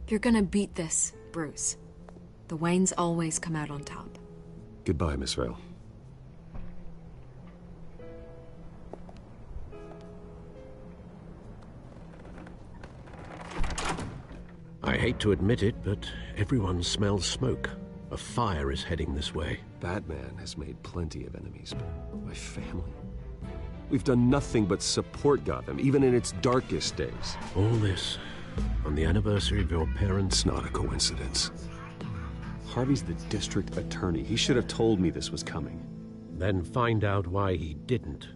O: You're gonna beat this, Bruce. The Waynes always come out on top.
G: Goodbye, Miss Vale.
F: I hate to admit it, but everyone smells smoke. A fire is heading this way.
G: Batman has made plenty of enemies, but my family? We've done nothing but support Gotham, even in its darkest days.
F: All this on the anniversary of your parents'
G: Not a coincidence. Harvey's the district attorney. He should have told me this was coming.
F: Then find out why he didn't.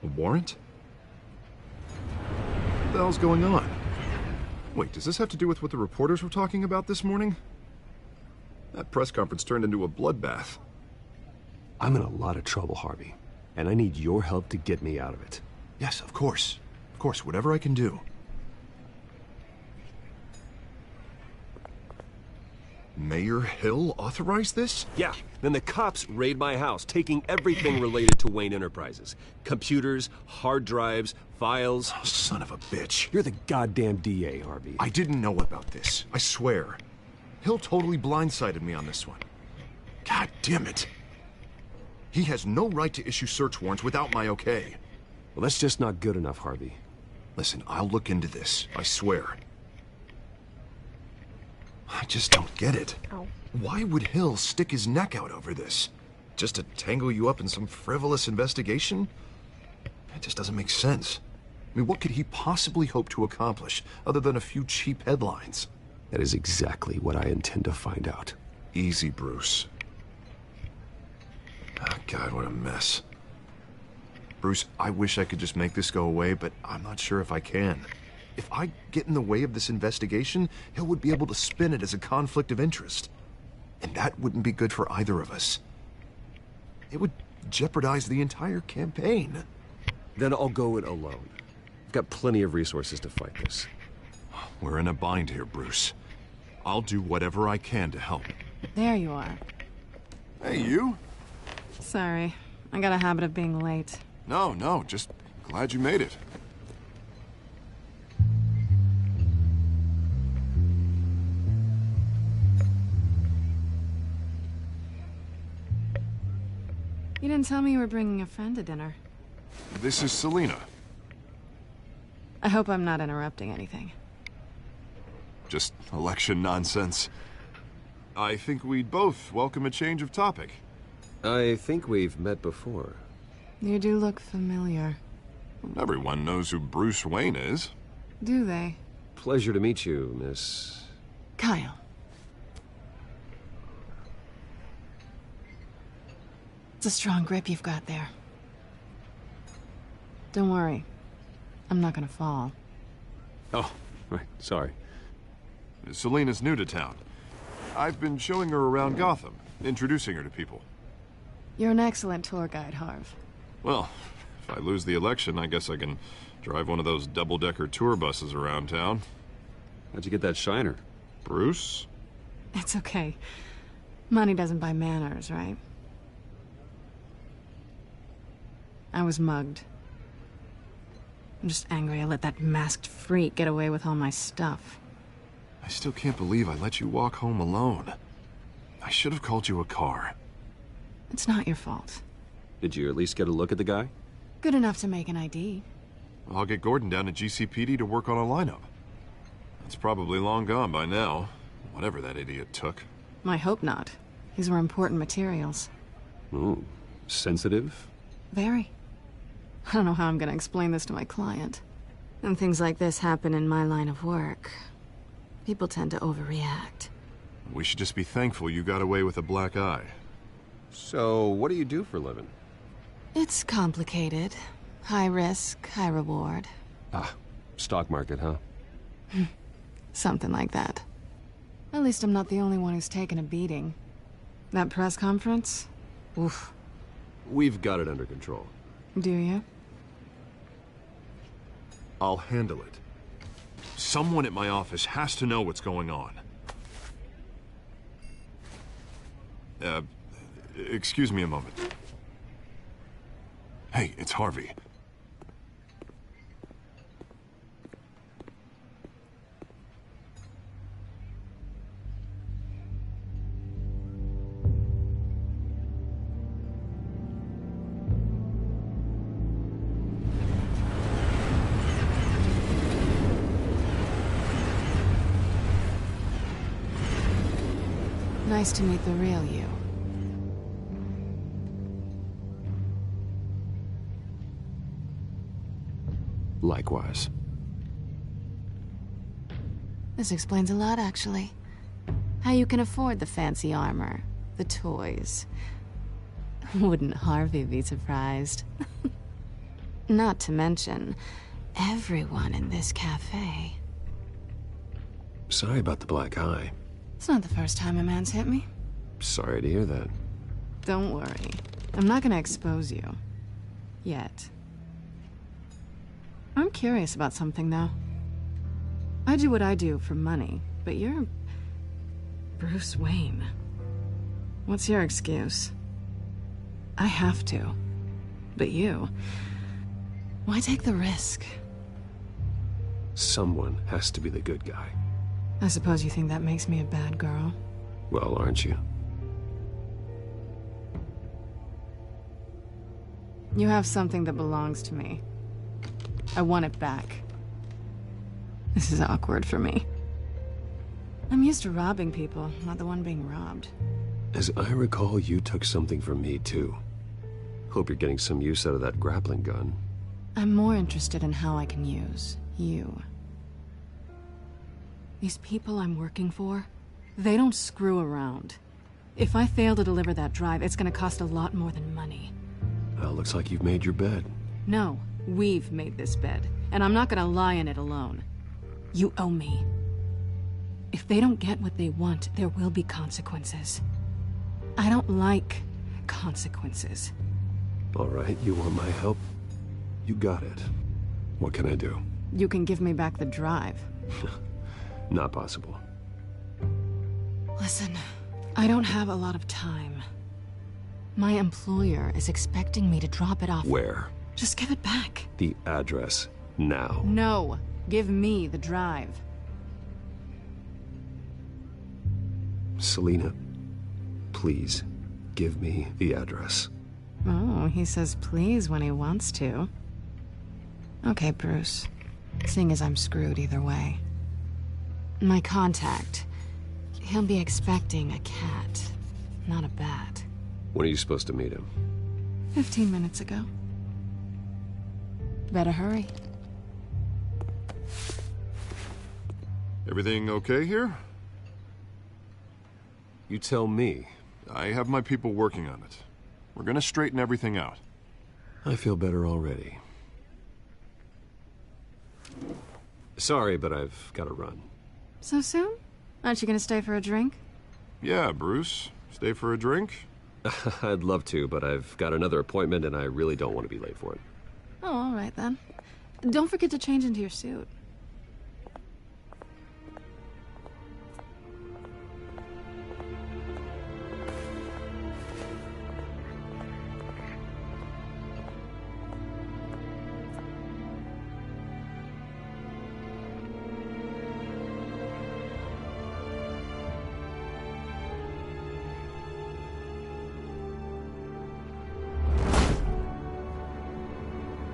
K: A warrant? What the hell's going on? Wait, does this have to do with what the reporters were talking about this morning? That press conference turned into a bloodbath.
G: I'm in a lot of trouble, Harvey, and I need your help to get me out of it.
K: Yes, of course. Of course, whatever I can do. Mayor Hill authorized this?
G: Yeah, then the cops raid my house, taking everything related to Wayne Enterprises. Computers, hard drives, files.
K: Oh, son of a bitch.
G: You're the goddamn DA, Harvey.
K: I didn't know about this. I swear. Hill totally blindsided me on this one. God damn it. He has no right to issue search warrants without my okay.
G: Well, that's just not good enough, Harvey.
K: Listen, I'll look into this. I swear. I just don't get it.
H: Ow.
K: Why would Hill stick his neck out over this? Just to tangle you up in some frivolous investigation? It just doesn't make sense. I mean, what could he possibly hope to accomplish other than a few cheap headlines?
G: That is exactly what I intend to find out.
K: Easy, Bruce. Oh, God, what a mess. Bruce, I wish I could just make this go away, but I'm not sure if I can. If I get in the way of this investigation, Hill would be able to spin it as a conflict of interest. And that wouldn't be good for either of us. It would jeopardize the entire campaign.
G: Then I'll go it alone. I've got plenty of resources to fight this.
K: We're in a bind here, Bruce. I'll do whatever I can to help.
I: There you are.
K: Hey, you?
I: Sorry. I got a habit of being late.
K: No, just glad you made it.
I: You didn't tell me you were bringing a friend to dinner.
K: This is Selina.
I: I hope I'm not interrupting anything.
K: Just election nonsense. I think we'd both welcome a change of topic.
G: I think we've met before.
I: You do look familiar.
K: Everyone knows who Bruce Wayne is.
I: Do they?
G: Pleasure to meet you, Miss...
I: Kyle. It's a strong grip you've got there. Don't worry. I'm not gonna fall.
G: Oh, right, sorry.
K: Selina's new to town. I've been showing her around Gotham, introducing her to people.
I: You're an excellent tour guide, Harv.
K: Well, if I lose the election, I guess I can drive one of those double-decker tour buses around town.
G: How'd you get that shiner?
K: Bruce?
I: It's okay. Money doesn't buy manners, right? I was mugged. I'm just angry I let that masked freak get away with all my stuff.
K: I still can't believe I let you walk home alone. I should have called you a car.
I: It's not your fault.
G: Did you at least get a look at the guy?
I: Good enough to make an ID.
K: I'll get Gordon down at GCPD to work on a lineup. It's probably long gone by now, whatever that idiot took.
I: I hope not. These were important materials.
G: Ooh, Sensitive?
I: Very. I don't know how I'm gonna explain this to my client. When things like this happen in my line of work, people tend to overreact.
K: We should just be thankful you got away with a black eye.
G: So, what do you do for a living?
I: It's complicated. High risk, high reward.
G: Ah, stock market, huh?
I: Something like that. At least I'm not the only one who's taken a beating. That press conference? Oof.
G: We've got it under control.
I: Do you?
K: I'll handle it. Someone at my office has to know what's going on. Excuse me a moment. Hey, it's Harvey.
I: Nice to meet the real you.
G: Likewise.
I: This explains a lot, actually. How you can afford the fancy armor, the toys. Wouldn't Harvey be surprised? Not to mention, everyone in this cafe.
G: Sorry about the black eye.
I: It's not the first time a man's hit me.
G: Sorry to hear that.
I: Don't worry. I'm not gonna expose you. Yet. I'm curious about something, though. I do what I do for money, but you're... Bruce Wayne. What's your excuse? I have to. But you... Why take the risk?
G: Someone has to be the good guy.
I: I suppose you think that makes me a bad girl?
G: Well, aren't you?
I: You have something that belongs to me. I want it back. This is awkward for me. I'm used to robbing people, not the one being robbed.
G: As I recall, you took something from me, too. Hope you're getting some use out of that grappling gun.
I: I'm more interested in how I can use you. These people I'm working for, they don't screw around. If I fail to deliver that drive, it's gonna cost a lot more than money.
G: Well, looks like you've made your bed.
I: No, we've made this bed, and I'm not gonna lie in it alone. You owe me. If they don't get what they want, there will be consequences. I don't like consequences.
G: All right, you want my help? You got it. What can I do?
I: You can give me back the drive.
G: Not possible.
I: Listen, I don't have a lot of time. My employer is expecting me to drop it off.
G: Where?
I: Just give it back.
G: The address, now.
I: No, give me the drive.
G: Selina, please, give me the address.
I: Oh, he says please when he wants to. Okay, Bruce. Seeing as I'm screwed either way. My contact. He'll be expecting a cat, not a bat.
G: When are you supposed to meet him?
I: 15 minutes ago. Better hurry.
K: Everything okay here?
G: You tell me.
K: I have my people working on it. We're gonna straighten everything out.
G: I feel better already. Sorry, but I've got to run.
I: So soon? Aren't you gonna stay for a drink?
K: Yeah, Bruce. Stay for a drink?
G: I'd love to, but I've got another appointment and I really don't want to be late for it.
I: Oh, all right then. Don't forget to change into your suit.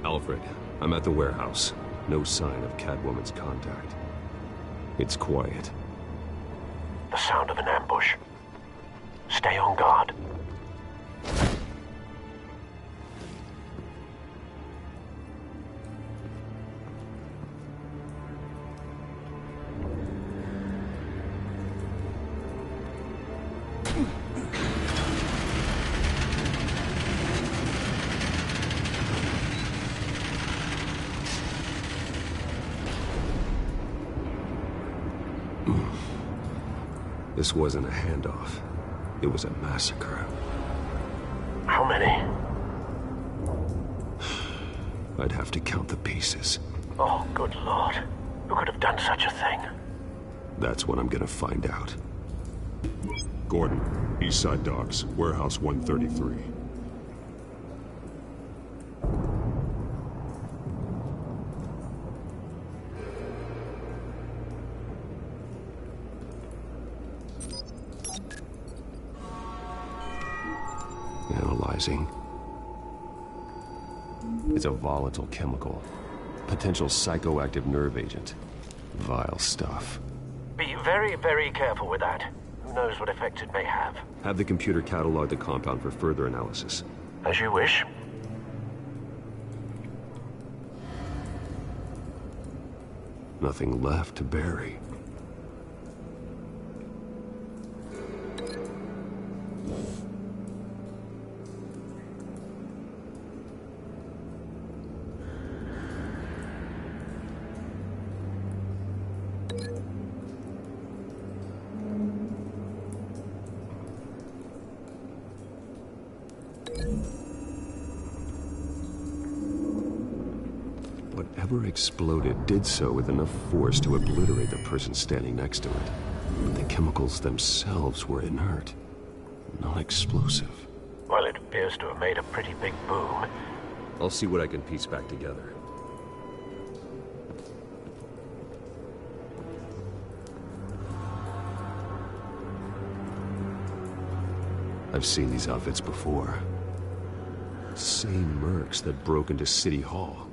G: Alfred, I'm at the warehouse. No sign of Catwoman's contact. It's quiet.
B: The sound of an ambush. Stay on guard.
G: This wasn't a handoff. It was a massacre.
B: How many?
G: I'd have to count the pieces.
B: Oh, good Lord. Who could have done such a thing?
G: That's what I'm gonna find out.
J: Gordon, Eastside Docks, Warehouse 133.
G: Analyzing. It's a volatile chemical. Potential psychoactive nerve agent. Vile stuff.
B: Be very, very careful with that. Who knows what effects it may have.
G: Have the computer catalog the compound for further analysis.
B: As you wish.
G: Nothing left to bury. Whatever exploded did so with enough force to obliterate the person standing next to it. But the chemicals themselves were inert, not explosive.
B: Well, it appears to have made a pretty big boom.
G: I'll see what I can piece back together. I've seen these outfits before. Same mercs that broke into City Hall.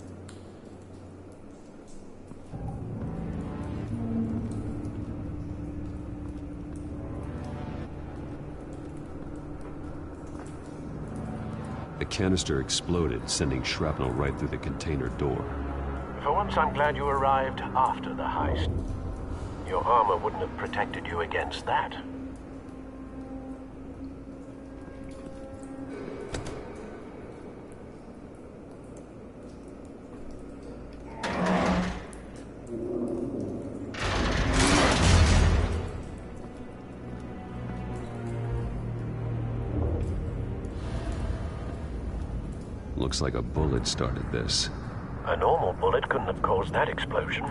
G: The canister exploded, sending shrapnel right through the container door.
B: For once, I'm glad you arrived after the heist. Your armor wouldn't have protected you against that.
G: Looks like a bullet started this.
B: A normal bullet couldn't have caused that explosion.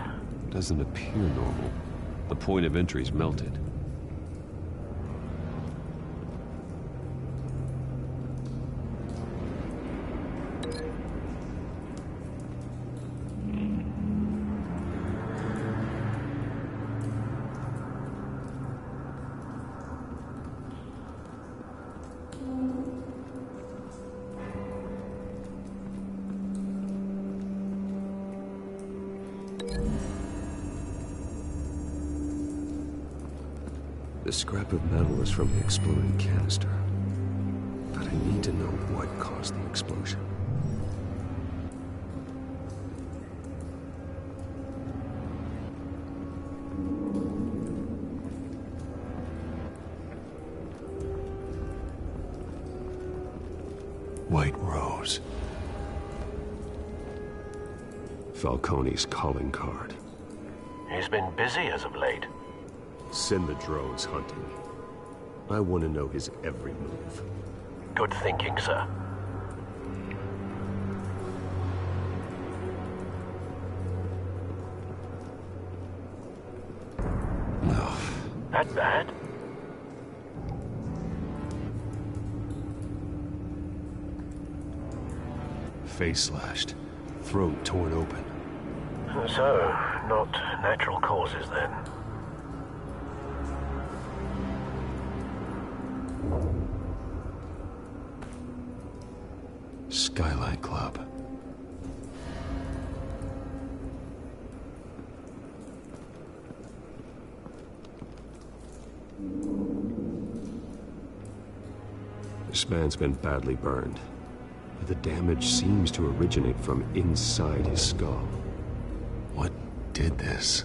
G: Doesn't appear normal. The point of entry's melted. The scrap of metal is from the exploding canister. But I need to know what caused the explosion. White Rose. Falcone's calling card.
B: He's been busy as of late.
G: Send the drones hunting. I want to know his every move.
B: Good thinking, sir.
G: No.
B: That bad?
G: Face slashed. Throat torn open.
B: So, not natural causes then.
G: Skyline Club. This man's been badly burned. The damage seems to originate from inside his skull. What did this?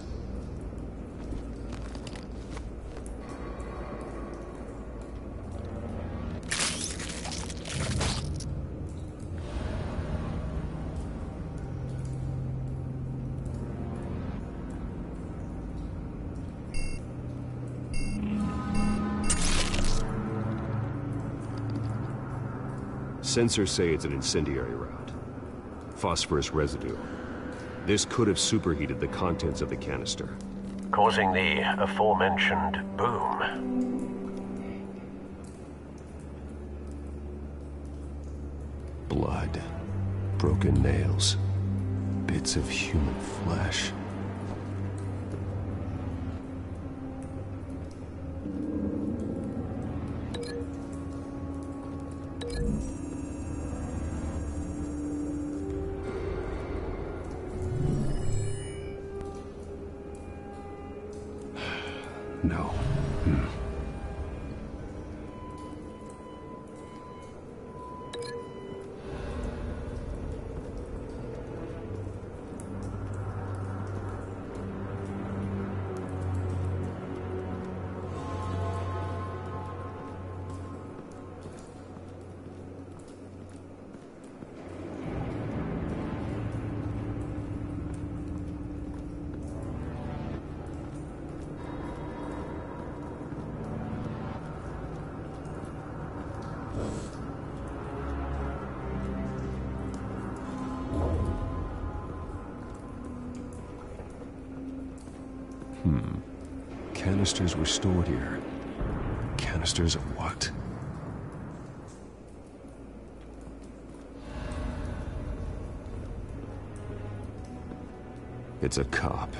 G: Sensors say it's an incendiary route. Phosphorus residue. This could have superheated the contents of the canister,
B: causing the aforementioned boom.
G: Blood. Broken nails. Bits of human flesh. No. Canisters were stored here. Canisters of what? It's a cop.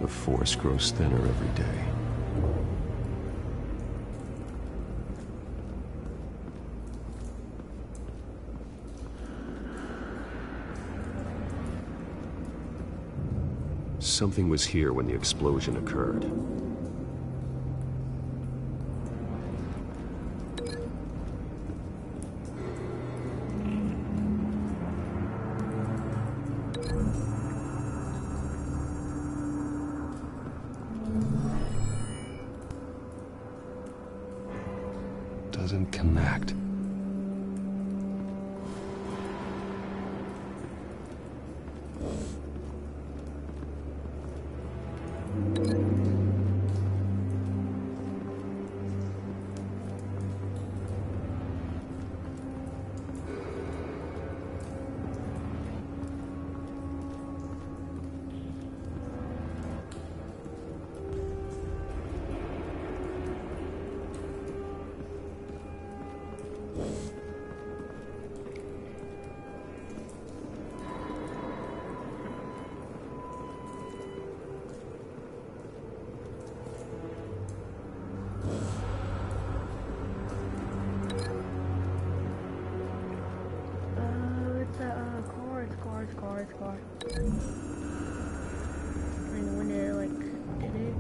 G: The force grows thinner every day. Something was here when the explosion occurred. Doesn't connect.
H: Car. And when it like did it.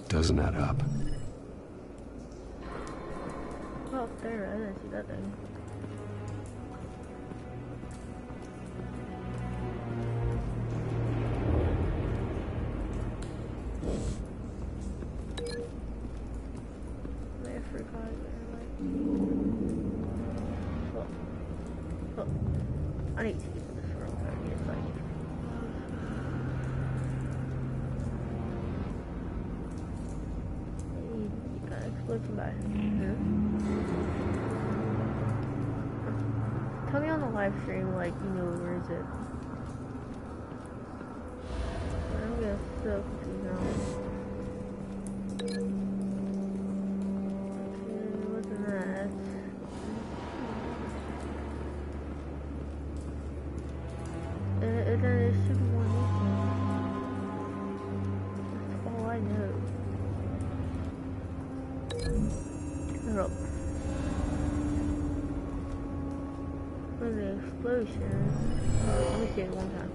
G: Doesn't add up.
H: Well, there, I didn't see that thing. I forgot there, like. Oh. I need to get this from her. It's like. Looking back. Tell me on the live stream, like, you know, where is it? I'm getting so confused now. Okay, what's in that? And then it should be one missing. That's all I know. Up. For the explosion. Let me see it one time.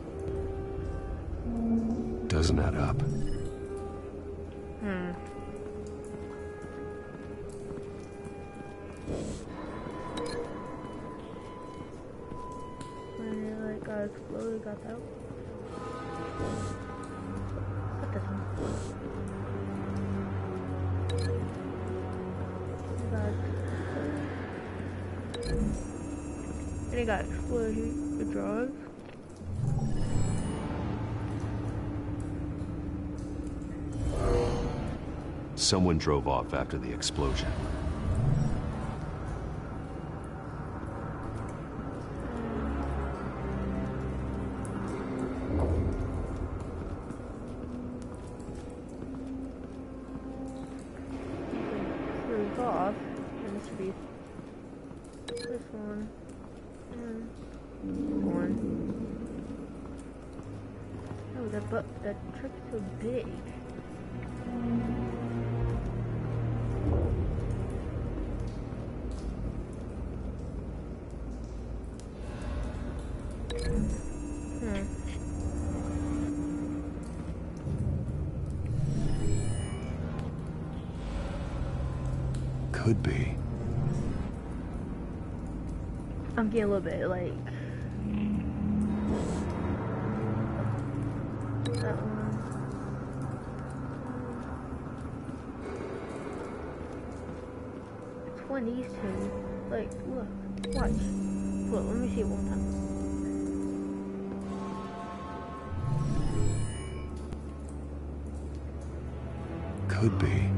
G: Doesn't add up. When it like got exploded, got out.
H: And it got exploded with drugs.
G: Someone drove off after the explosion.
H: Drove off. And this should be this one. And this one. Oh, that truck's so big.
G: Could be.
H: I'm getting a little bit like that one. It's one of these two. Like, look, watch. Look, let me see it one time.
G: Could be.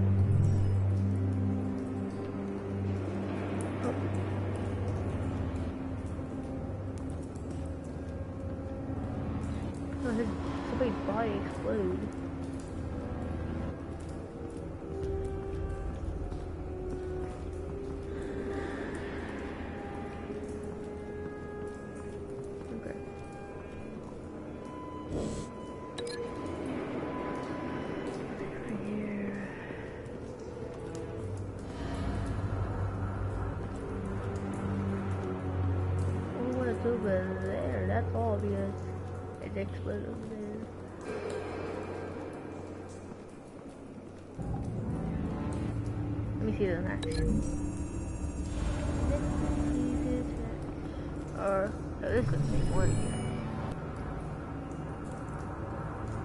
H: Somebody's body explode. Okay. Here. Oh, what it's over there. That's all because it exploded over there. Let me see the next. Or, oh, this is the same one again.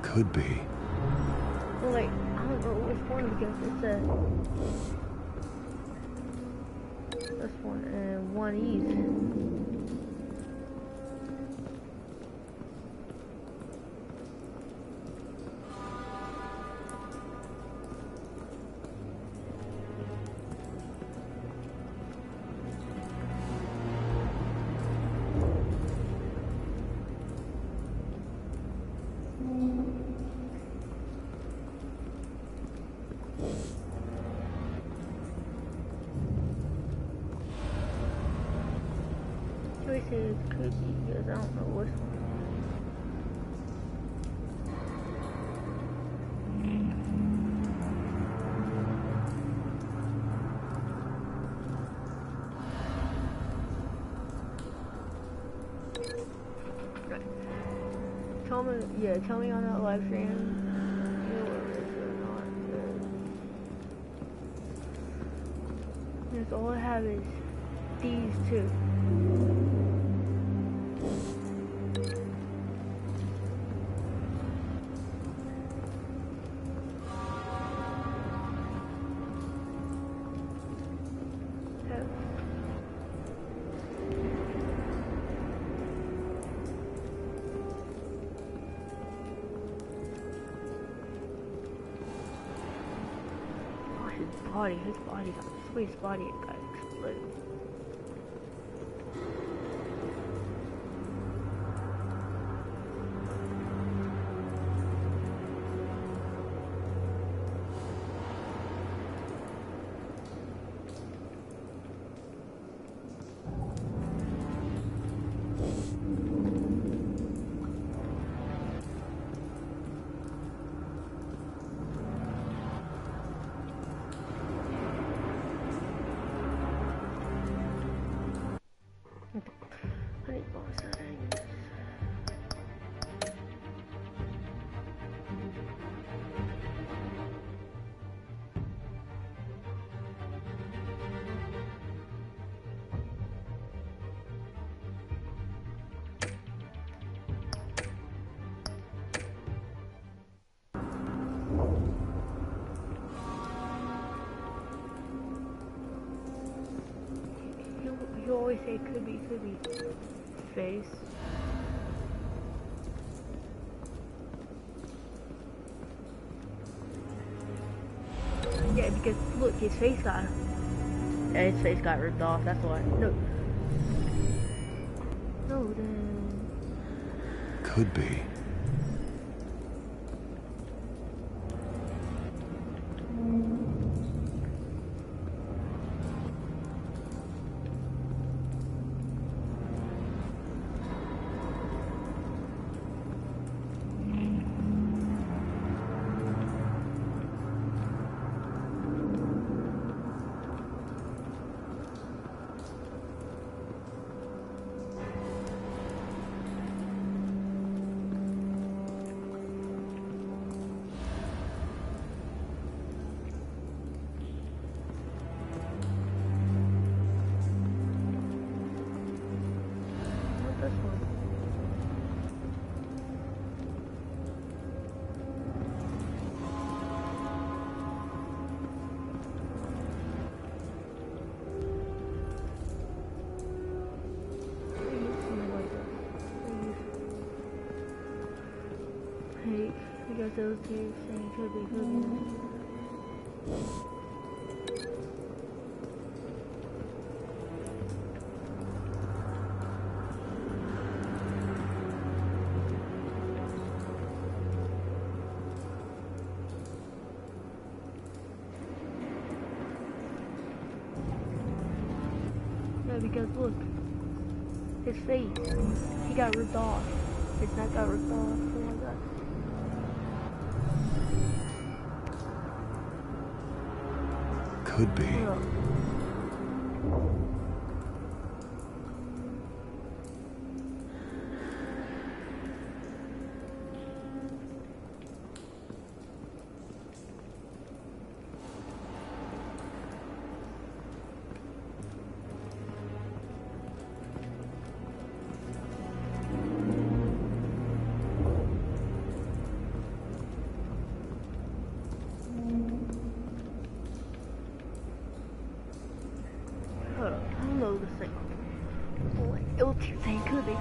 G: Could be.
H: Well, like, I don't know which one because it's this one and one each. Choices cookie because I don't know which one. Tell me on that live stream. Because all I have is these two. His body got, his body got exploded. People always say could be face. Yeah, because look, his face got ripped off. That's why. No. No, then.
L: Could be.
H: Because those two saying could be. Yeah, because look, his face, he got ripped off. His neck got ripped off, something like that.
L: Could be.
H: Yeah.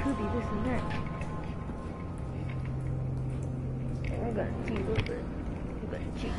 H: Could be this and that. I gotta cheat a little bit. I gotta cheat.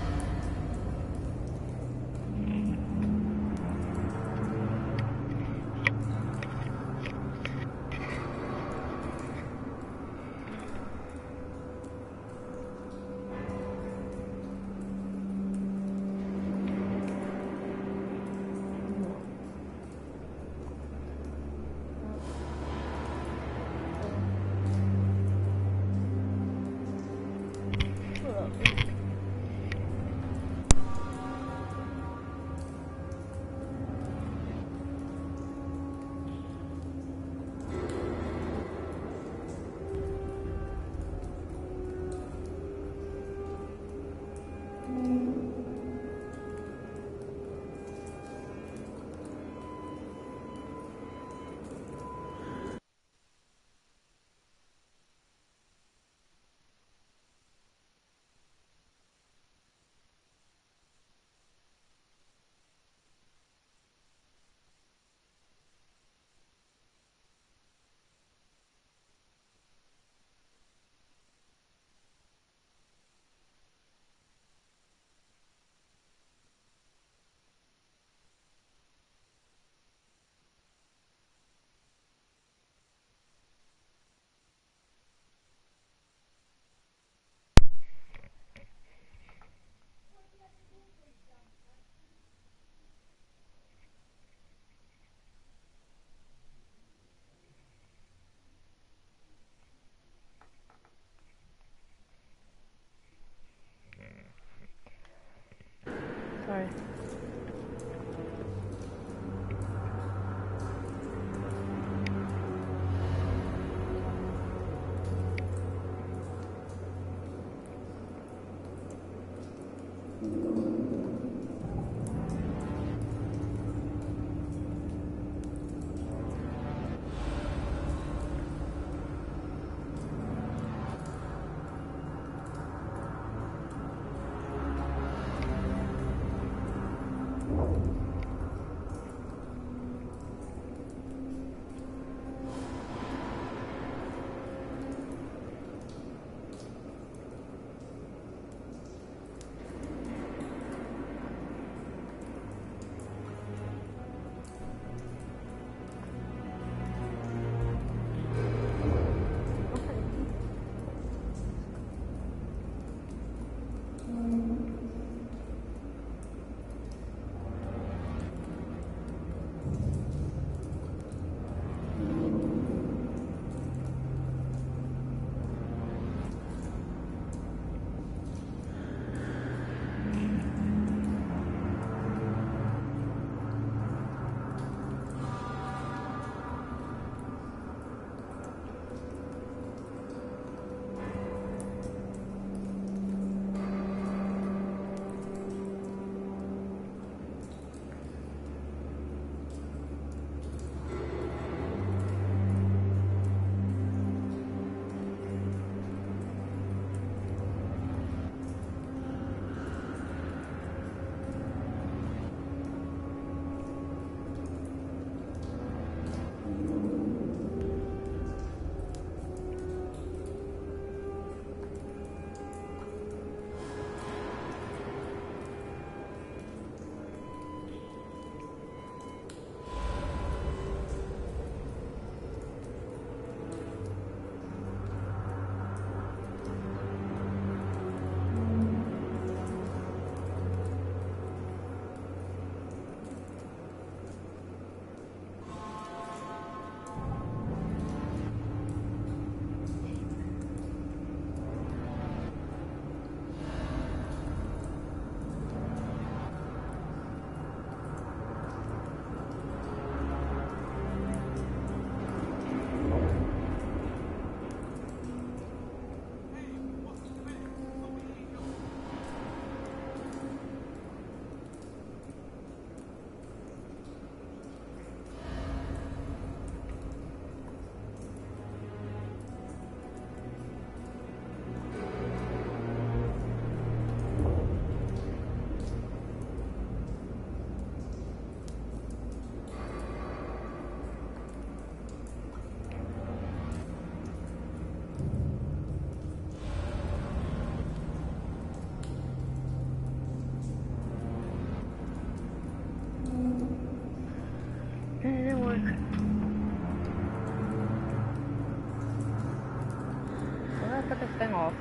H: Well, I cut this thing off.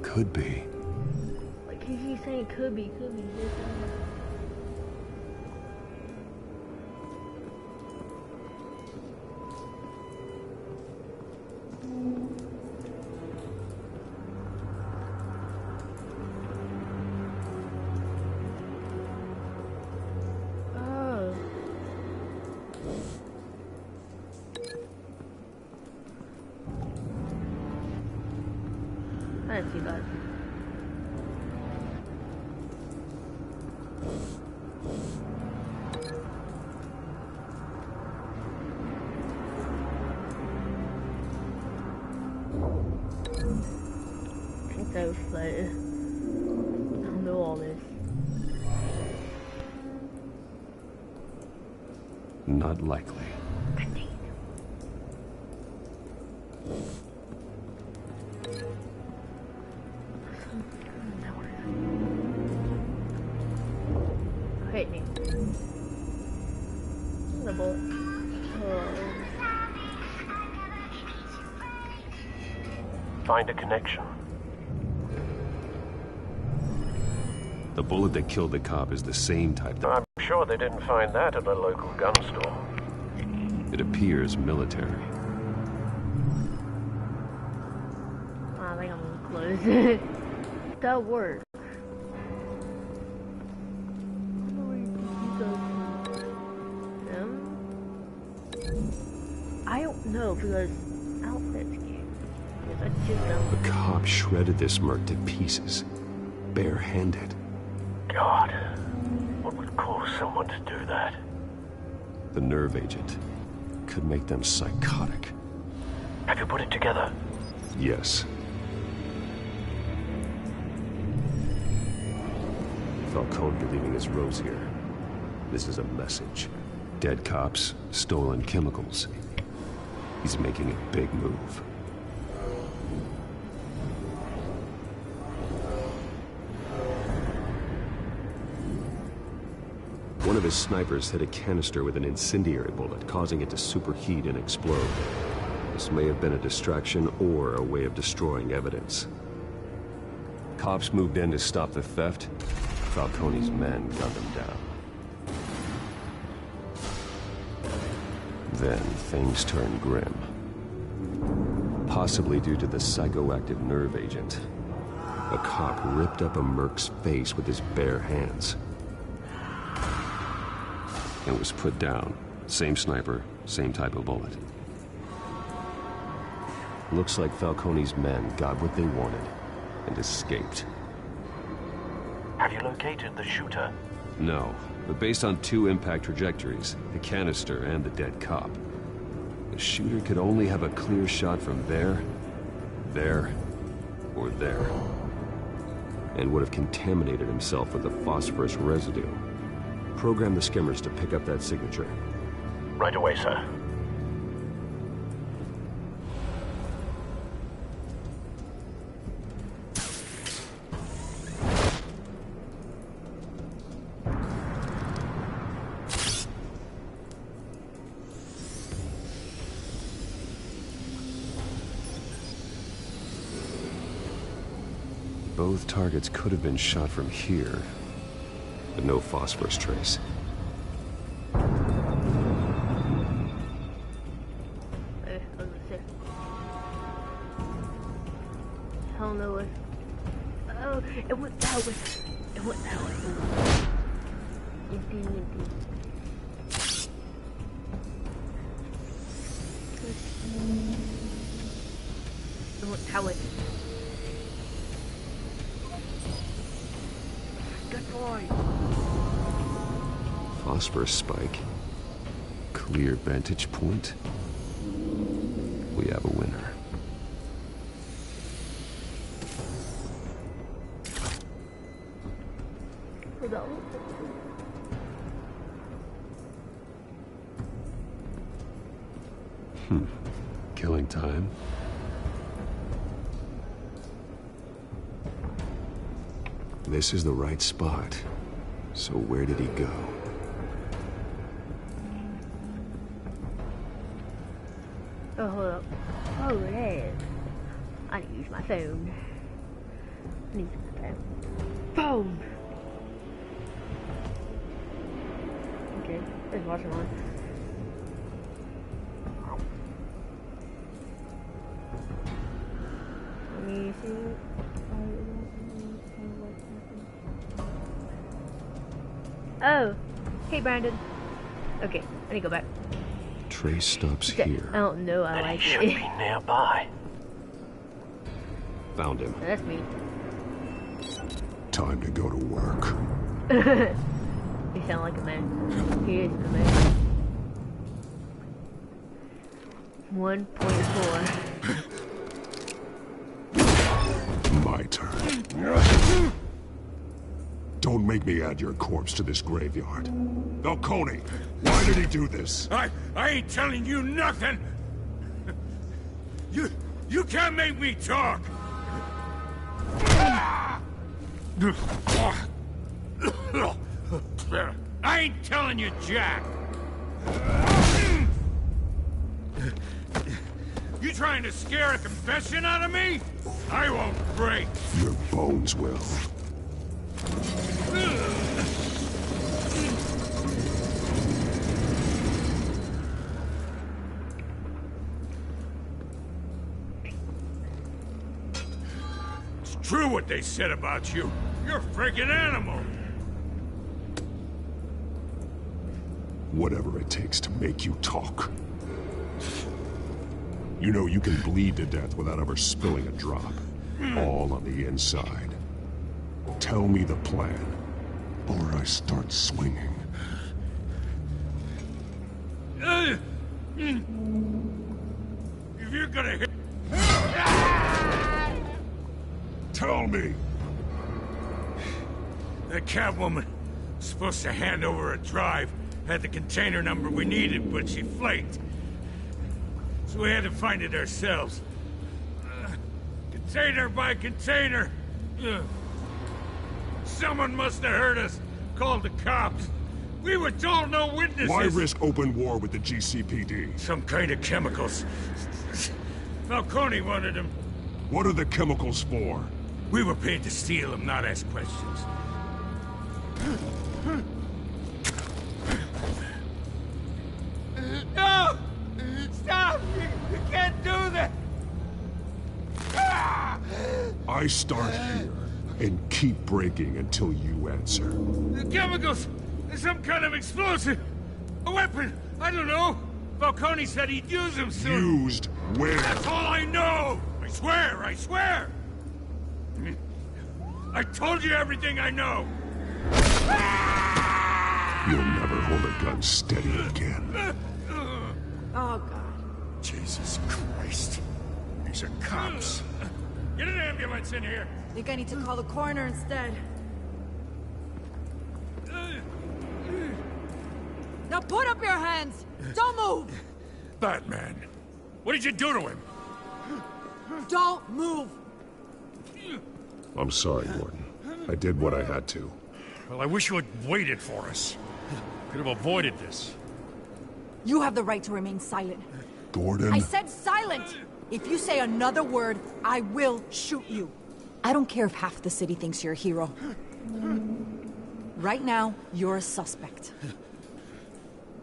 J: Could be.
H: Like he's saying could be this. Oh. I didn't see that. I think that was like, I don't know all this.
J: Not likely.
H: Hit me. The bullet.
B: Find a connection.
J: The bullet that killed the cop is the same type that...
B: I'm sure they didn't find that at a local gun store.
J: It appears military.
H: I think I'm gonna close. That works. I don't know because outfits game. Because I just don't.
J: The cop shredded this merc to pieces, barehanded.
B: God, what would cause someone to do that?
J: The nerve agent could make them psychotic.
B: Have you put it together?
J: Yes. Falcone leaving his rose here. This is a message. Dead cops, stolen chemicals. He's making a big move. One of his snipers hit a canister with an incendiary bullet, causing it to superheat and explode. This may have been a distraction or a way of destroying evidence. Cops moved in to stop the theft. Falcone's men gunned them down. Then things turned grim. Possibly due to the psychoactive nerve agent. A cop ripped up a merc's face with his bare hands. It was put down. Same sniper, same type of bullet. Looks like Falcone's men got what they wanted and escaped.
B: Have you located the shooter?
J: No, but based on two impact trajectories, the canister and the dead cop, the shooter could only have a clear shot from there, or there, and would have contaminated himself with the phosphorus residue. Program the skimmers to pick up that signature.
B: Right away, sir.
J: Both targets could have been shot from here, but no phosphorus trace.
H: Hell no way. Oh, it went that way. It went that way. Empty. It went that way. Good boy.
J: phosphorus spike. Clear vantage point. We have a winner. Killing time. This is the right spot. So where did he go?
H: Oh, hold up. Oh, it is. I need to use my phone. I need to use my phone. Phone! Okay, there's watching on. Let me see. Oh, hey Brandon. Okay, I need to go back.
J: Trace stops here.
H: I don't know. I like
B: should
H: it.
B: be nearby.
J: Found him.
H: That's me.
F: Time to go to work.
H: You sound like a man. He is a man. 1.4.
F: My turn. Don't make me add your corpse to this graveyard. Falcone, why did he do this?
P: I ain't telling you nothing! You can't make me talk! I ain't telling you, Jack! You trying to scare a confession out of me? I won't break!
F: Your bones will.
P: It's true what they said about you. You're a friggin' animal!
F: Whatever it takes to make you talk. You know you can bleed to death without ever spilling a drop. All on the inside. Tell me the plan, or I start swinging.
P: If you're gonna hit...
F: Tell me!
P: That Catwoman was supposed to hand over a drive, had the container number we needed, but she flaked. So we had to find it ourselves. Container by container. Someone must have heard us, called the cops. We were told no witnesses.
F: Why risk open war with the GCPD?
P: Some kind of chemicals. Falcone wanted them.
F: What are the chemicals for?
P: We were paid to steal them, not ask questions. No! Stop! You can't do that!
F: I start here and keep breaking until you answer.
P: The chemicals! There's some kind of explosive! A weapon! I don't know! Falcone said he'd use them soon!
F: Used where?
P: That's all I know! I swear! I swear! I told you everything I know!
F: You'll never hold a gun steady again.
T: Oh, God.
P: Jesus Christ. These are cops. Get an ambulance in here!
T: Think I need to call the coroner instead. Now put up your hands! Don't move!
P: Batman, what did you do to him?
T: Don't move!
F: I'm sorry, Gordon. I did what I had to.
P: Well, I wish you had waited for us. Could have avoided this.
T: You have the right to remain silent.
F: Gordon?
T: I said silent! If you say another word, I will shoot you. I don't care if half the city thinks you're a hero. Right now, you're a suspect.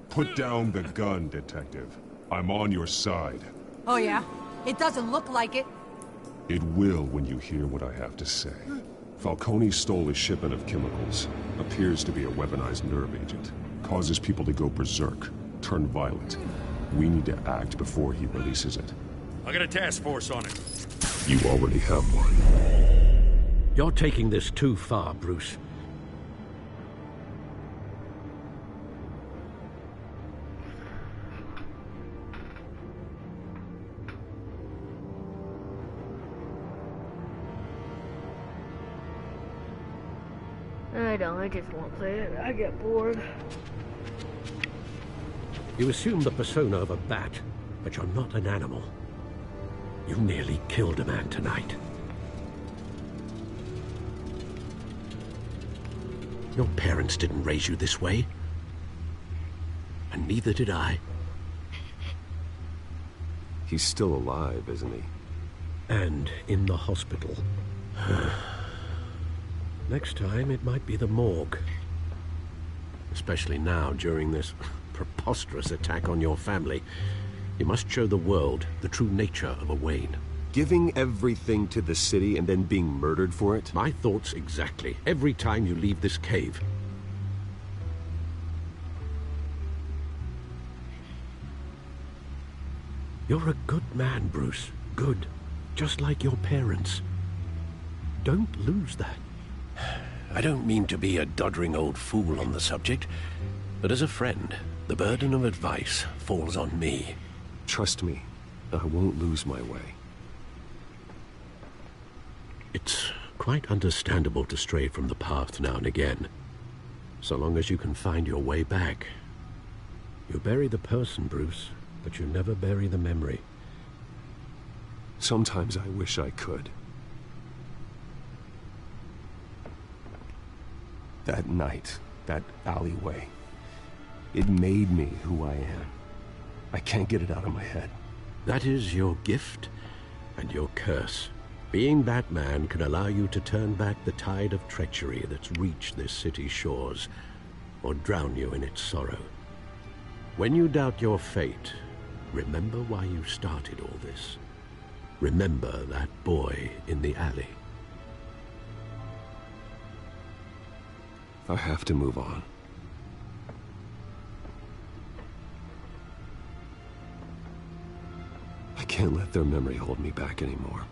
F: Put down the gun, Detective. I'm on your side.
T: Oh yeah? It doesn't look like it.
F: It will when you hear what I have to say. Falcone stole a shipment of chemicals. Appears to be a weaponized nerve agent. Causes people to go berserk, turn violent. We need to act before he releases it.
P: I got a task force on it.
F: You already have one. You're taking this too far, Bruce.
H: I don't, I just won't play it. I get bored.
F: You assume the persona of a bat, but you're not an animal. You nearly killed a man tonight. Your parents didn't raise you this way. And neither did I.
G: He's still alive, isn't he?
F: And in the hospital. Next time, it might be the morgue. Especially now, during this preposterous attack on your family. You must show the world the true nature of a Wayne.
G: Giving everything to the city and then being murdered for it?
F: My thoughts exactly. Every time you leave this cave. You're a good man, Bruce. Good. Just like your parents. Don't lose that. I don't mean to be a doddering old fool on the subject, but as a friend, the burden of advice falls on me.
G: Trust me, I won't lose my way.
F: It's quite understandable to stray from the path now and again, so long as you can find your way back. You bury the person, Bruce, but you never bury the memory.
G: Sometimes I wish I could. That night, that alleyway, it made me who I am. I can't get it out of my head.
F: That is your gift and your curse. Being Batman can allow you to turn back the tide of treachery that's reached this city's shores, or drown you in its sorrow. When you doubt your fate, remember why you started all this. Remember that boy in the alley.
G: I have to move on. I can't let their memory hold me back anymore.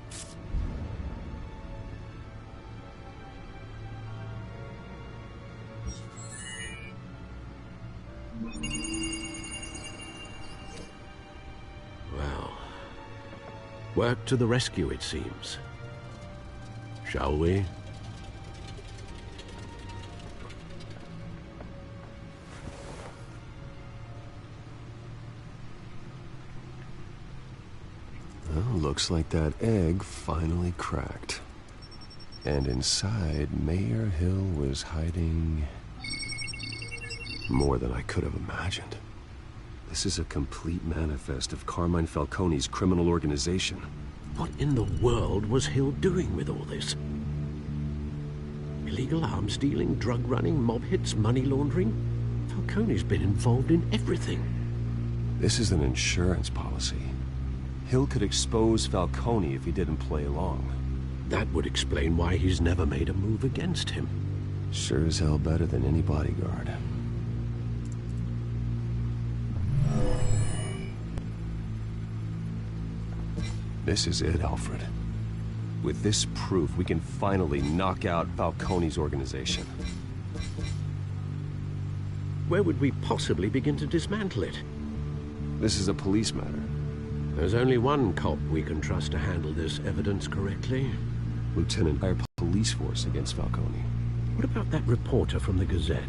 F: Well, work to the rescue, it seems. Shall we?
G: Well, looks like that egg finally cracked. And inside, Mayor Hill was hiding more than I could have imagined. This is a complete manifest of Carmine Falcone's criminal organization.
F: What in the world was Hill doing with all this? Illegal arms dealing, drug running, mob hits, money laundering? Falcone's been involved in everything.
G: This is an insurance policy. Hill could expose Falcone if he didn't play along.
F: That would explain why he's never made a move against him.
G: Sure as hell better than any bodyguard. This is it, Alfred. With this proof, we can finally knock out Falcone's organization.
F: Where would we possibly begin to dismantle it?
G: This is a police matter.
F: There's only one cop we can trust to handle this evidence correctly.
G: Lieutenant, our police force against Falcone.
F: What about that reporter from the Gazette?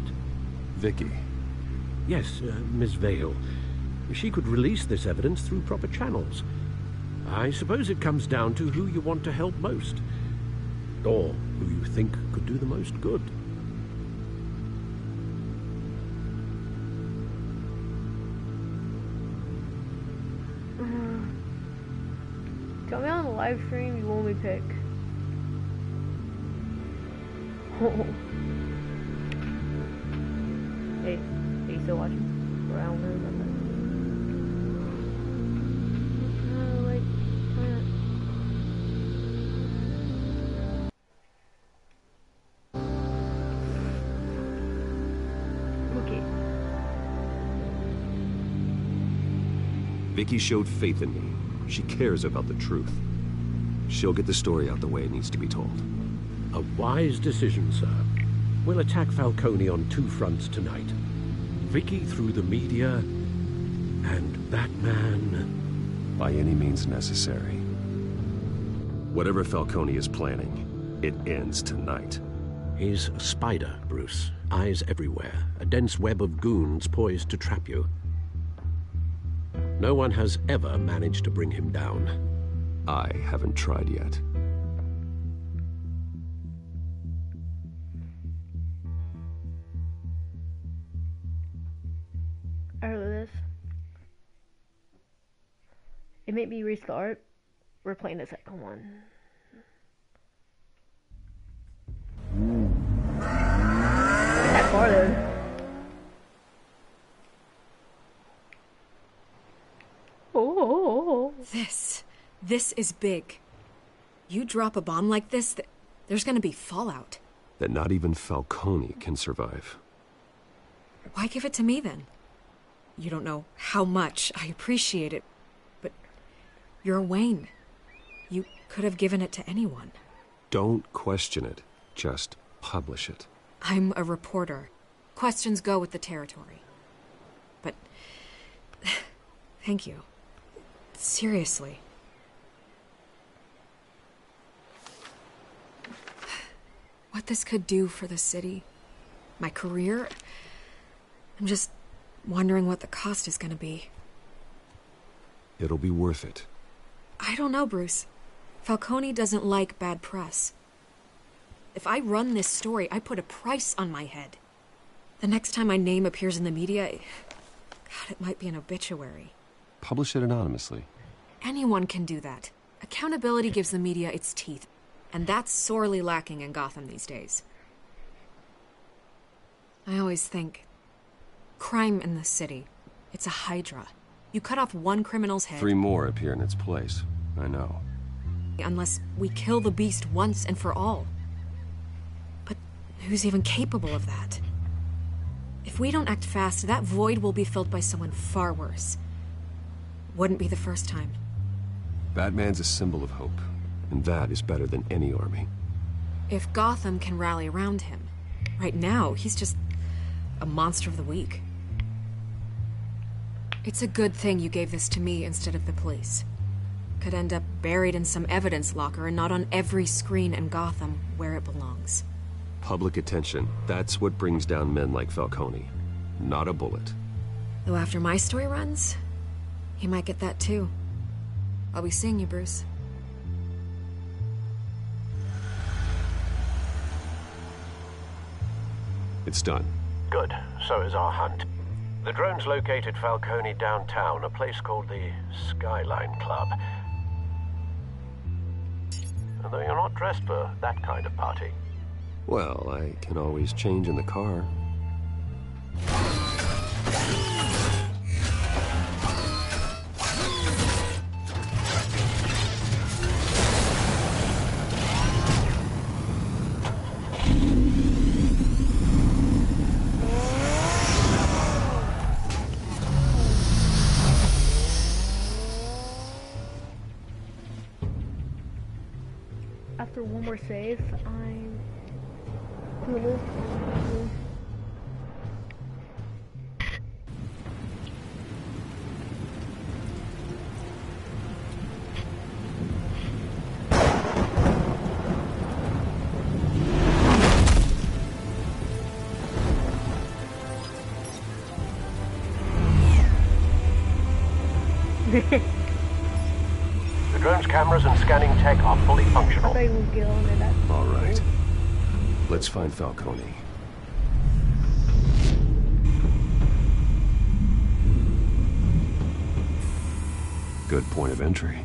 G: Vicky.
F: Yes, Miss Vale. She could release this evidence through proper channels. I suppose it comes down to who you want to help most. Or who you think could do the most good.
H: Tell me on the live stream you want me to pick. Hey, are you still watching? Or I don't know about that.
G: Vicky showed faith in me. She cares about the truth. She'll get the story out the way it needs to be told.
F: A wise decision, sir. We'll attack Falcone on two fronts tonight. Vicky through the media, and Batman...
G: by any means necessary. Whatever Falcone is planning, it ends tonight.
F: He's a spider, Bruce. Eyes everywhere. A dense web of goons poised to trap you. No one has ever managed to bring him down.
J: I haven't tried yet.
H: I heard this. It made me restart. We're playing the second one. That farther. Oh.
O: This is big. You drop a bomb like this, there's gonna be fallout.
J: That not even Falcone can survive.
O: Why give it to me then? You don't know how much I appreciate it, but you're Wayne. You could have given it to anyone.
J: Don't question it. Just publish it.
O: I'm a reporter. Questions go with the territory. But thank you. Seriously. What this could do for the city, my career, I'm just wondering what the cost is going to be.
J: It'll be worth it.
O: I don't know, Bruce. Falcone doesn't like bad press. If I run this story, I put a price on my head. The next time my name appears in the media, God, it might be an obituary.
J: Publish it anonymously.
O: Anyone can do that. Accountability gives the media its teeth, and that's sorely lacking in Gotham these days. I always think, crime in the city, it's a hydra. You cut off one criminal's head...
J: 3 more appear in its place. I know.
O: Unless we kill the beast once and for all. But who's even capable of that? If we don't act fast, that void will be filled by someone far worse. Wouldn't be the first time.
J: Batman's a symbol of hope, and that is better than any army.
O: If Gotham can rally around him, right now, he's just a monster of the week. It's a good thing you gave this to me instead of the police. Could end up buried in some evidence locker and not on every screen in Gotham where it belongs.
J: Public attention. That's what brings down men like Falcone. Not a bullet.
O: Though after my story runs, he might get that too. I'll be seeing you, Bruce.
J: It's done.
B: Good. So is our hunt. The drones located Falcone downtown, a place called the Skyline Club. Although you're not dressed for that kind of party.
J: Well, I can always change in the car.
H: After one more save, I'm gonna live.
B: The drone's cameras and scanning tech are fully functional.
J: All right. Let's find Falcone. Good point of entry.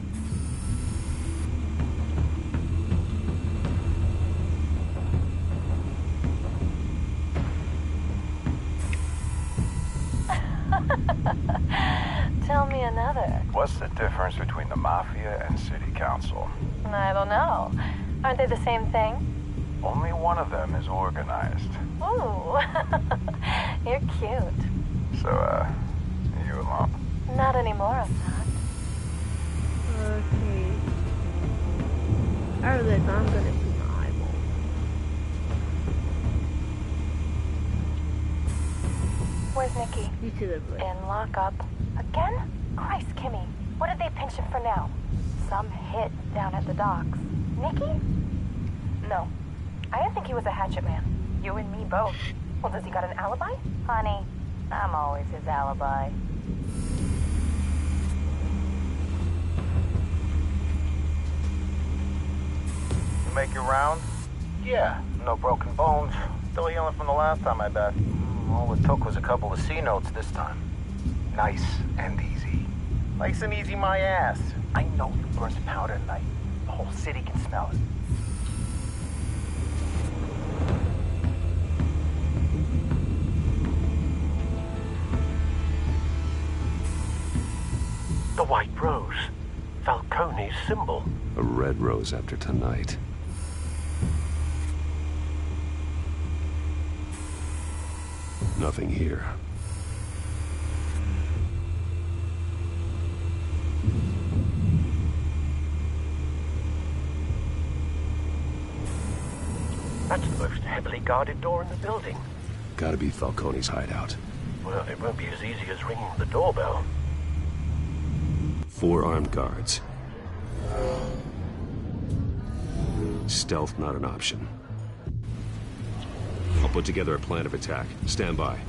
U: Tell me another.
V: What's the difference between the Mafia and City Council?
U: I don't know. Aren't they the same thing?
V: Only one of them is organized.
U: Ooh, you're cute.
V: So, you a mom?
U: Not anymore, I'm not.
H: Okay. After this, I'm gonna see my eyeball.
U: Where's Nicky?
H: You two live with.
U: In lockup. Again? Christ, Kimmy. What did they pinch him for now? Some hit down at the docks. Nicky? No. I didn't think he was a hatchet man. You and me both. Well, does he got an alibi? Honey, I'm always his alibi.
E: You make your round? Yeah, no broken bones. Still healing from the last time, I bet. All it took was a couple of C notes this time. Nice and easy. Nice and easy my ass. I know you burned powder tonight. The whole city can smell it.
B: The white rose. Falcone's symbol.
J: A red rose after tonight. Nothing here.
B: That's the most heavily guarded door in the building.
J: Gotta be Falcone's hideout.
B: Well, it won't be as easy as ringing the doorbell.
J: 4 armed guards. Stealth not an option. I'll put together a plan of attack. Stand by.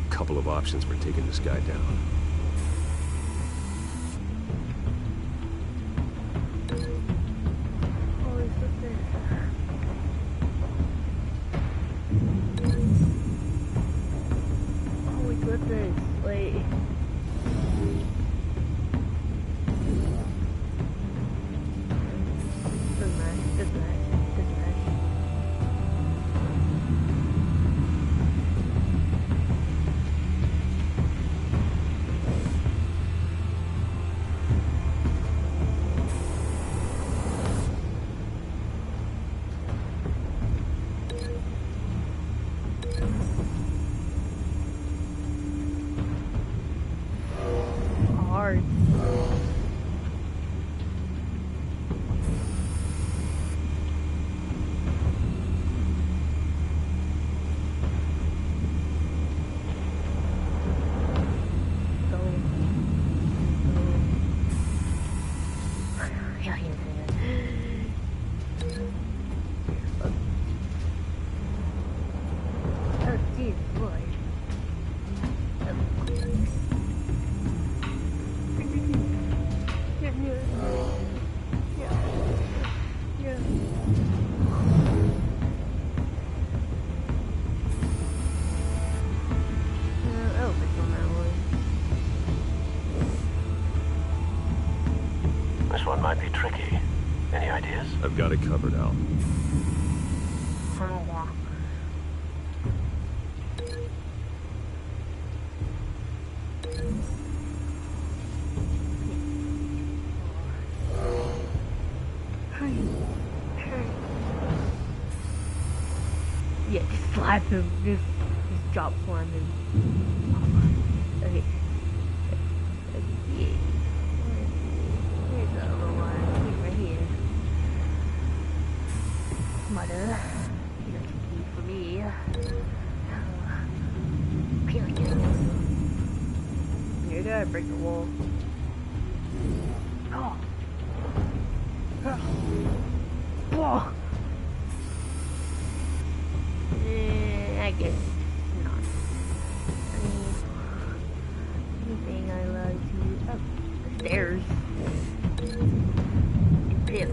J: Couple of options for taking this guy down.
B: This one might be tricky. Any ideas?
J: I've got it covered, Al.
H: Yeah, just slap him. Just drop slam him. Okay. Yeah. Here's the other one. He's right here. Mother. You got some food for me. Period. You're gonna break the wall. Oh. Oh. I guess not. I mean, anything I love to. Oh, the stairs. Pip.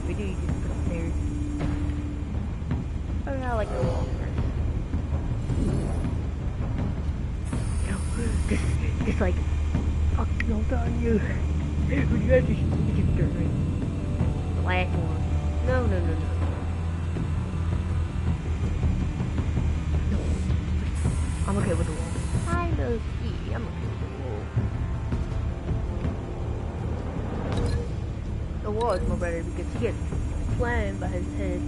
H: We do just put upstairs. Oh, I like the wall first. Just like, fuck, don't on you. You guys just turn. The last one. No. I'm okay with the wall. I know, see, I'm okay with the wall. The wall is more better because he gets slammed by his head.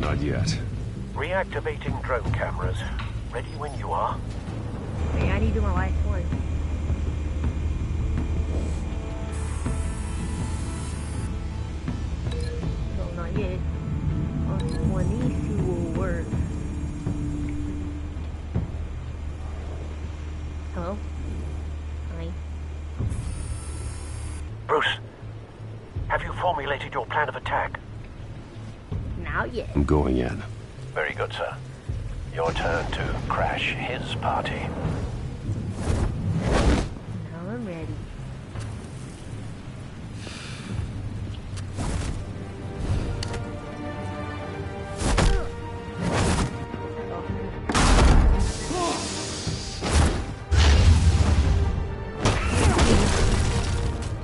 J: Not yet.
B: Reactivating drone cameras. Ready when you are.
H: Hey, I need to do my last one. No, not yet. One of these two will work. Hello? Hi.
B: Bruce, have you formulated your plan of attack?
H: Not yet.
J: I'm going in.
B: Very good, sir. Your turn to crash his party.
H: Now I'm ready.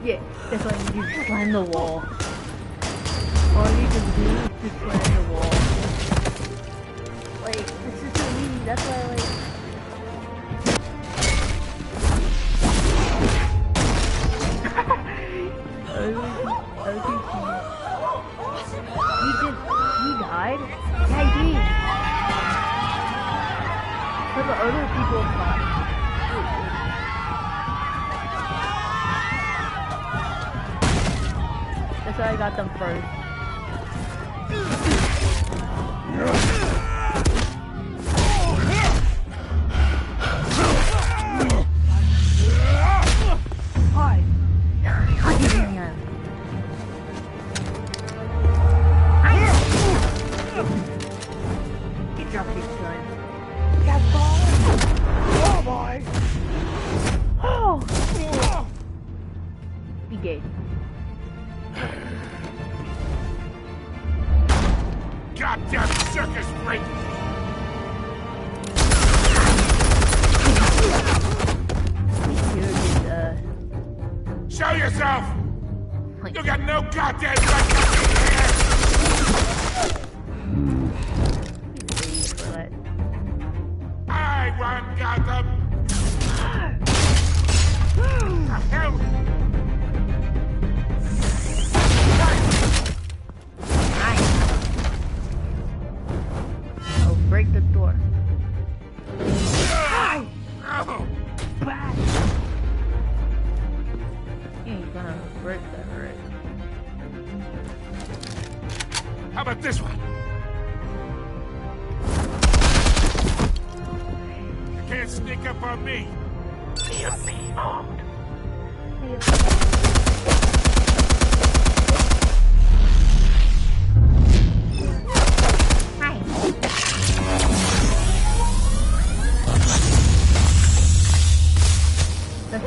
H: Yeah, that's what you do. Slam the wall. All you can do is just slam the wall. Like, this is so easy. That's why I like. He died? Yeah, he did. But the other people fought. That's why I got them first. Hi. He dropped his gun. Got ball. Oh boy. Oh. He gay.
P: Goddamn circus freak! Show yourself! You got no goddamn right to be here! I run Gotham! Hell!
H: I'll break the door. Ain't gonna break that right.
P: How about this one? You can't sneak up on me!
B: EMP armed.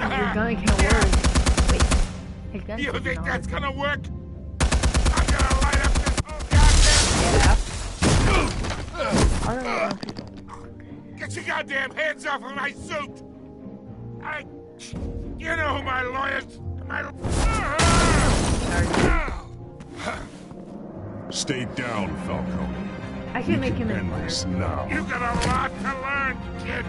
H: Your gun can't work. Wait, his gun
P: You think
H: not
P: that's
H: work.
P: gonna work? I'm gonna light up this whole goddamn...
H: I don't know.
P: Get your goddamn hands off of my suit! You know who my lawyers...
M: Stay down, Falcone.
H: I should make him
M: end this now.
P: You got a lot to learn, kid!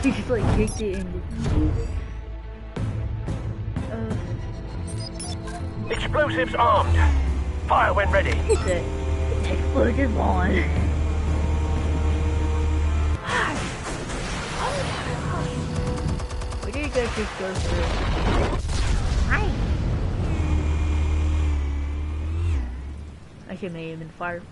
H: He just like kicked it in.
B: Explosives armed. Fire when ready.
H: He said, explosive on. Where did you guys just go through? Hi. I should make him in fire.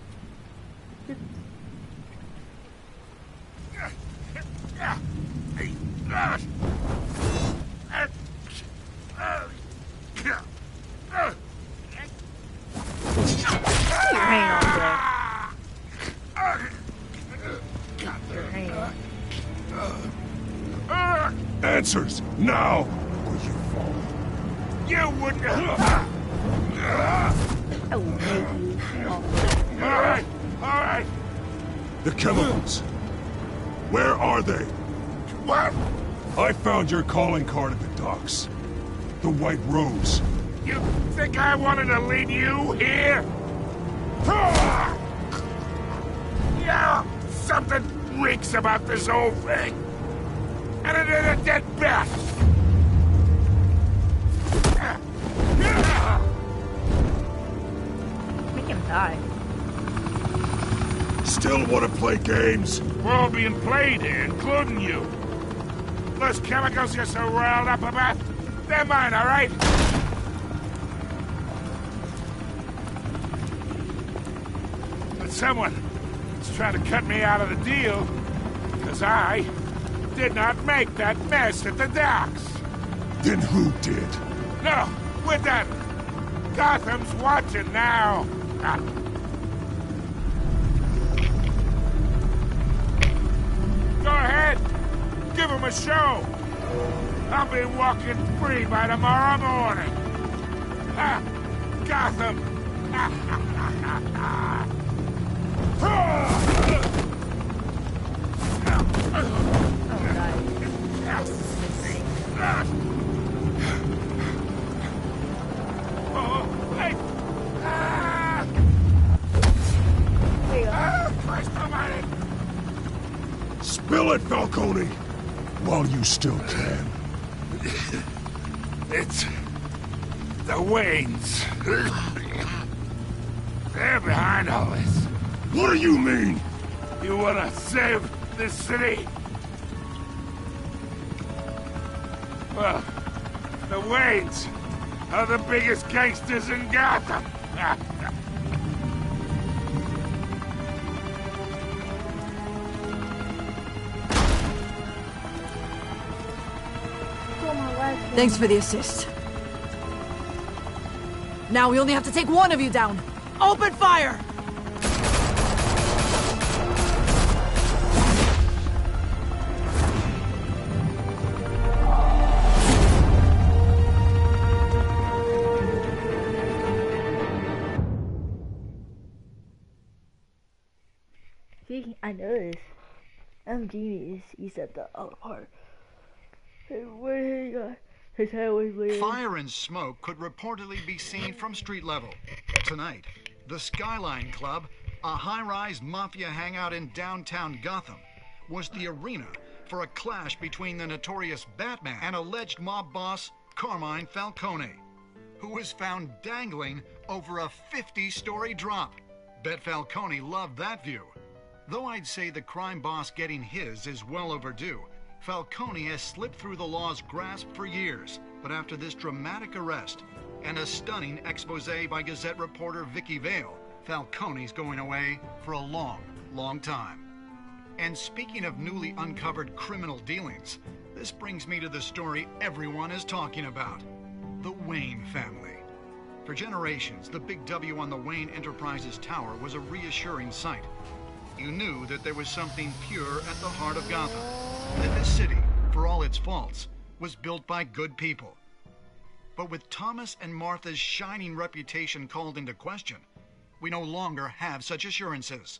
M: Answers, now! Or you fall.
P: You wouldn't...
H: I will make you fall.
P: Alright, alright!
M: The chemicals. Where are they?
P: What?
M: I found your calling card at the docks. The White Rose.
P: You think I wanted to leave you here? Yeah, something reeks about this whole thing. and it is a dead bat!
H: Make him die.
M: Still want to play games?
P: We're all being played here, including you. Those chemicals you're so riled up about, they're mine, all right? But someone is trying to cut me out of the deal, because I did not make that mess at the docks.
M: Then who did?
P: No, we're done. Gotham's watching now. Go ahead. Give him a show. I'll be walking free by tomorrow morning. Ha! Gotham.
M: Spill it, Falcone! While you still can.
P: It's the Waynes. They're behind all this.
M: What do you mean?
P: You wanna save this city? Well, the Waynes are the biggest gangsters in Gotham.
T: Thanks for the assist. Now we only have to take one of you down. Open fire!
H: See, I know this. I'm genius. He's at the other part. Hey, where he got his head was bleeding.
Q: Fire and smoke could reportedly be seen from street level. Tonight, the Skyline Club, a high-rise mafia hangout in downtown Gotham, was the arena for a clash between the notorious Batman and alleged mob boss Carmine Falcone, who was found dangling over a 50-story drop. Bet Falcone loved that view. Though I'd say the crime boss getting his is well overdue, Falcone has slipped through the law's grasp for years. But after this dramatic arrest and a stunning expose by Gazette reporter Vicky Vale, Falcone's going away for a long, long time. And speaking of newly uncovered criminal dealings, this brings me to the story everyone is talking about: the Wayne family. For generations, the big W on the Wayne Enterprises Tower was a reassuring sight. You knew that there was something pure at the heart of Gotham, that this city, for all its faults, was built by good people. But with Thomas and Martha's shining reputation called into question, we no longer have such assurances.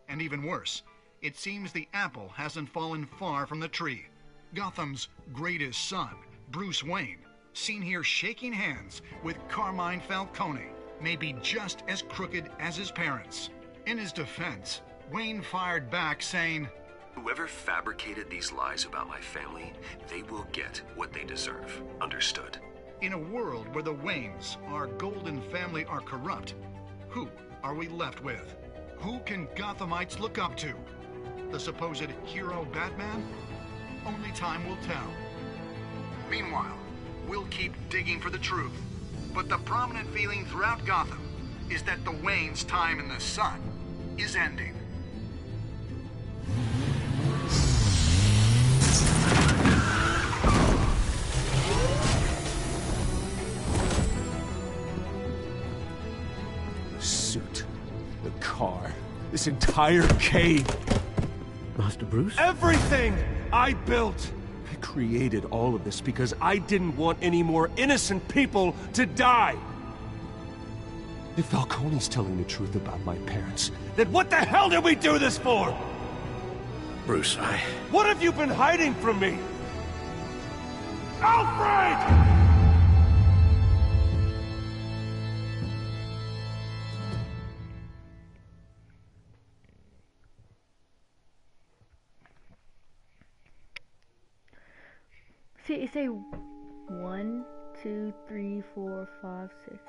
Q: And even worse, it seems the apple hasn't fallen far from the tree. Gotham's greatest son, Bruce Wayne, seen here shaking hands with Carmine Falcone, may be just as crooked as his parents. In his defense, Wayne fired back saying,
J: "Whoever fabricated these lies about my family, they will get what they deserve. Understood?"
Q: In a world where the Waynes, our golden family, are corrupt, who are we left with? Who can Gothamites look up to? The supposed hero Batman? Only time will tell. Meanwhile, we'll keep digging for the truth. But the prominent feeling throughout Gotham is that the Waynes' time in the sun is ending.
A: The suit, the car, this entire cave.
F: Master Bruce?
A: Everything I built! I created all of this because I didn't want any more innocent people to die! If Falcone's telling the truth about my parents, then what the hell did we do this for?
F: Bruce,
A: What have you been hiding from me? Alfred!
H: See, it say 1, 2, 3, 4, 5, 6.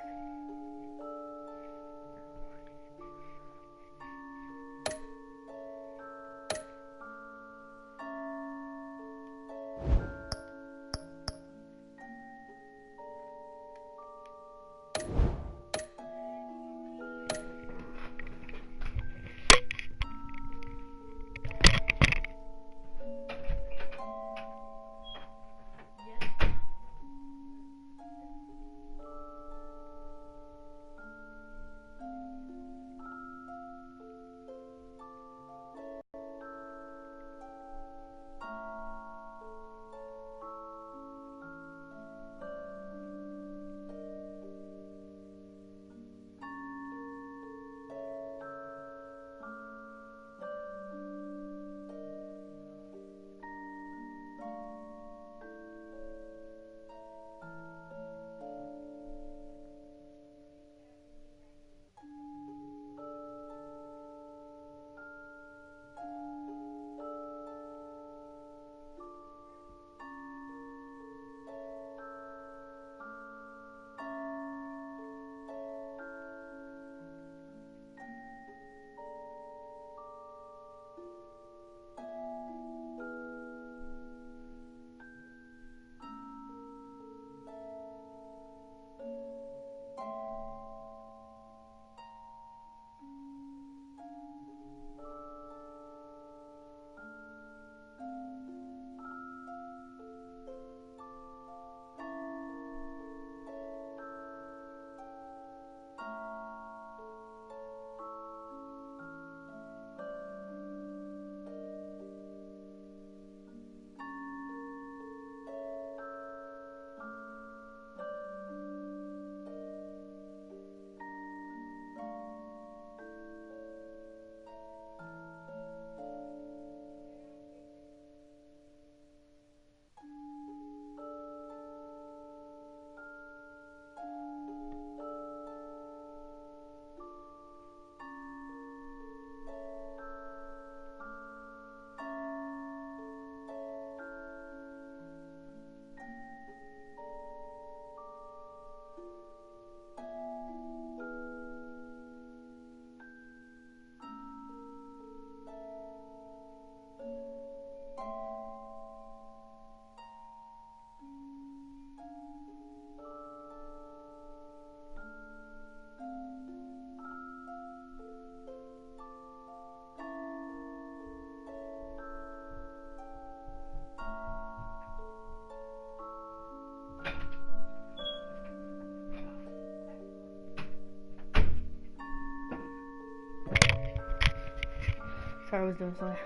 H: Sorry, I was doing something.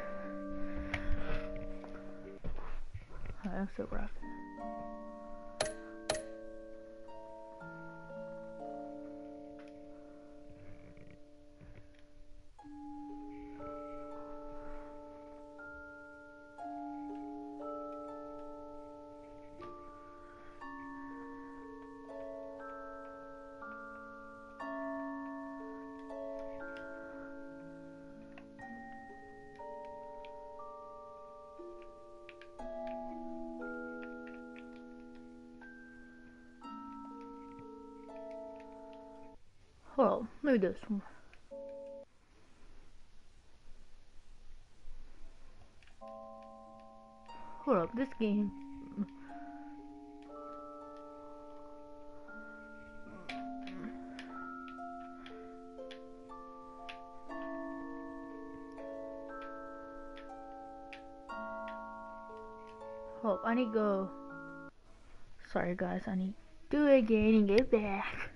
H: I'm so rough. Well, maybe this one. Hold up, this game. Hold up, I need to go. Sorry guys, I need to do it again and get back.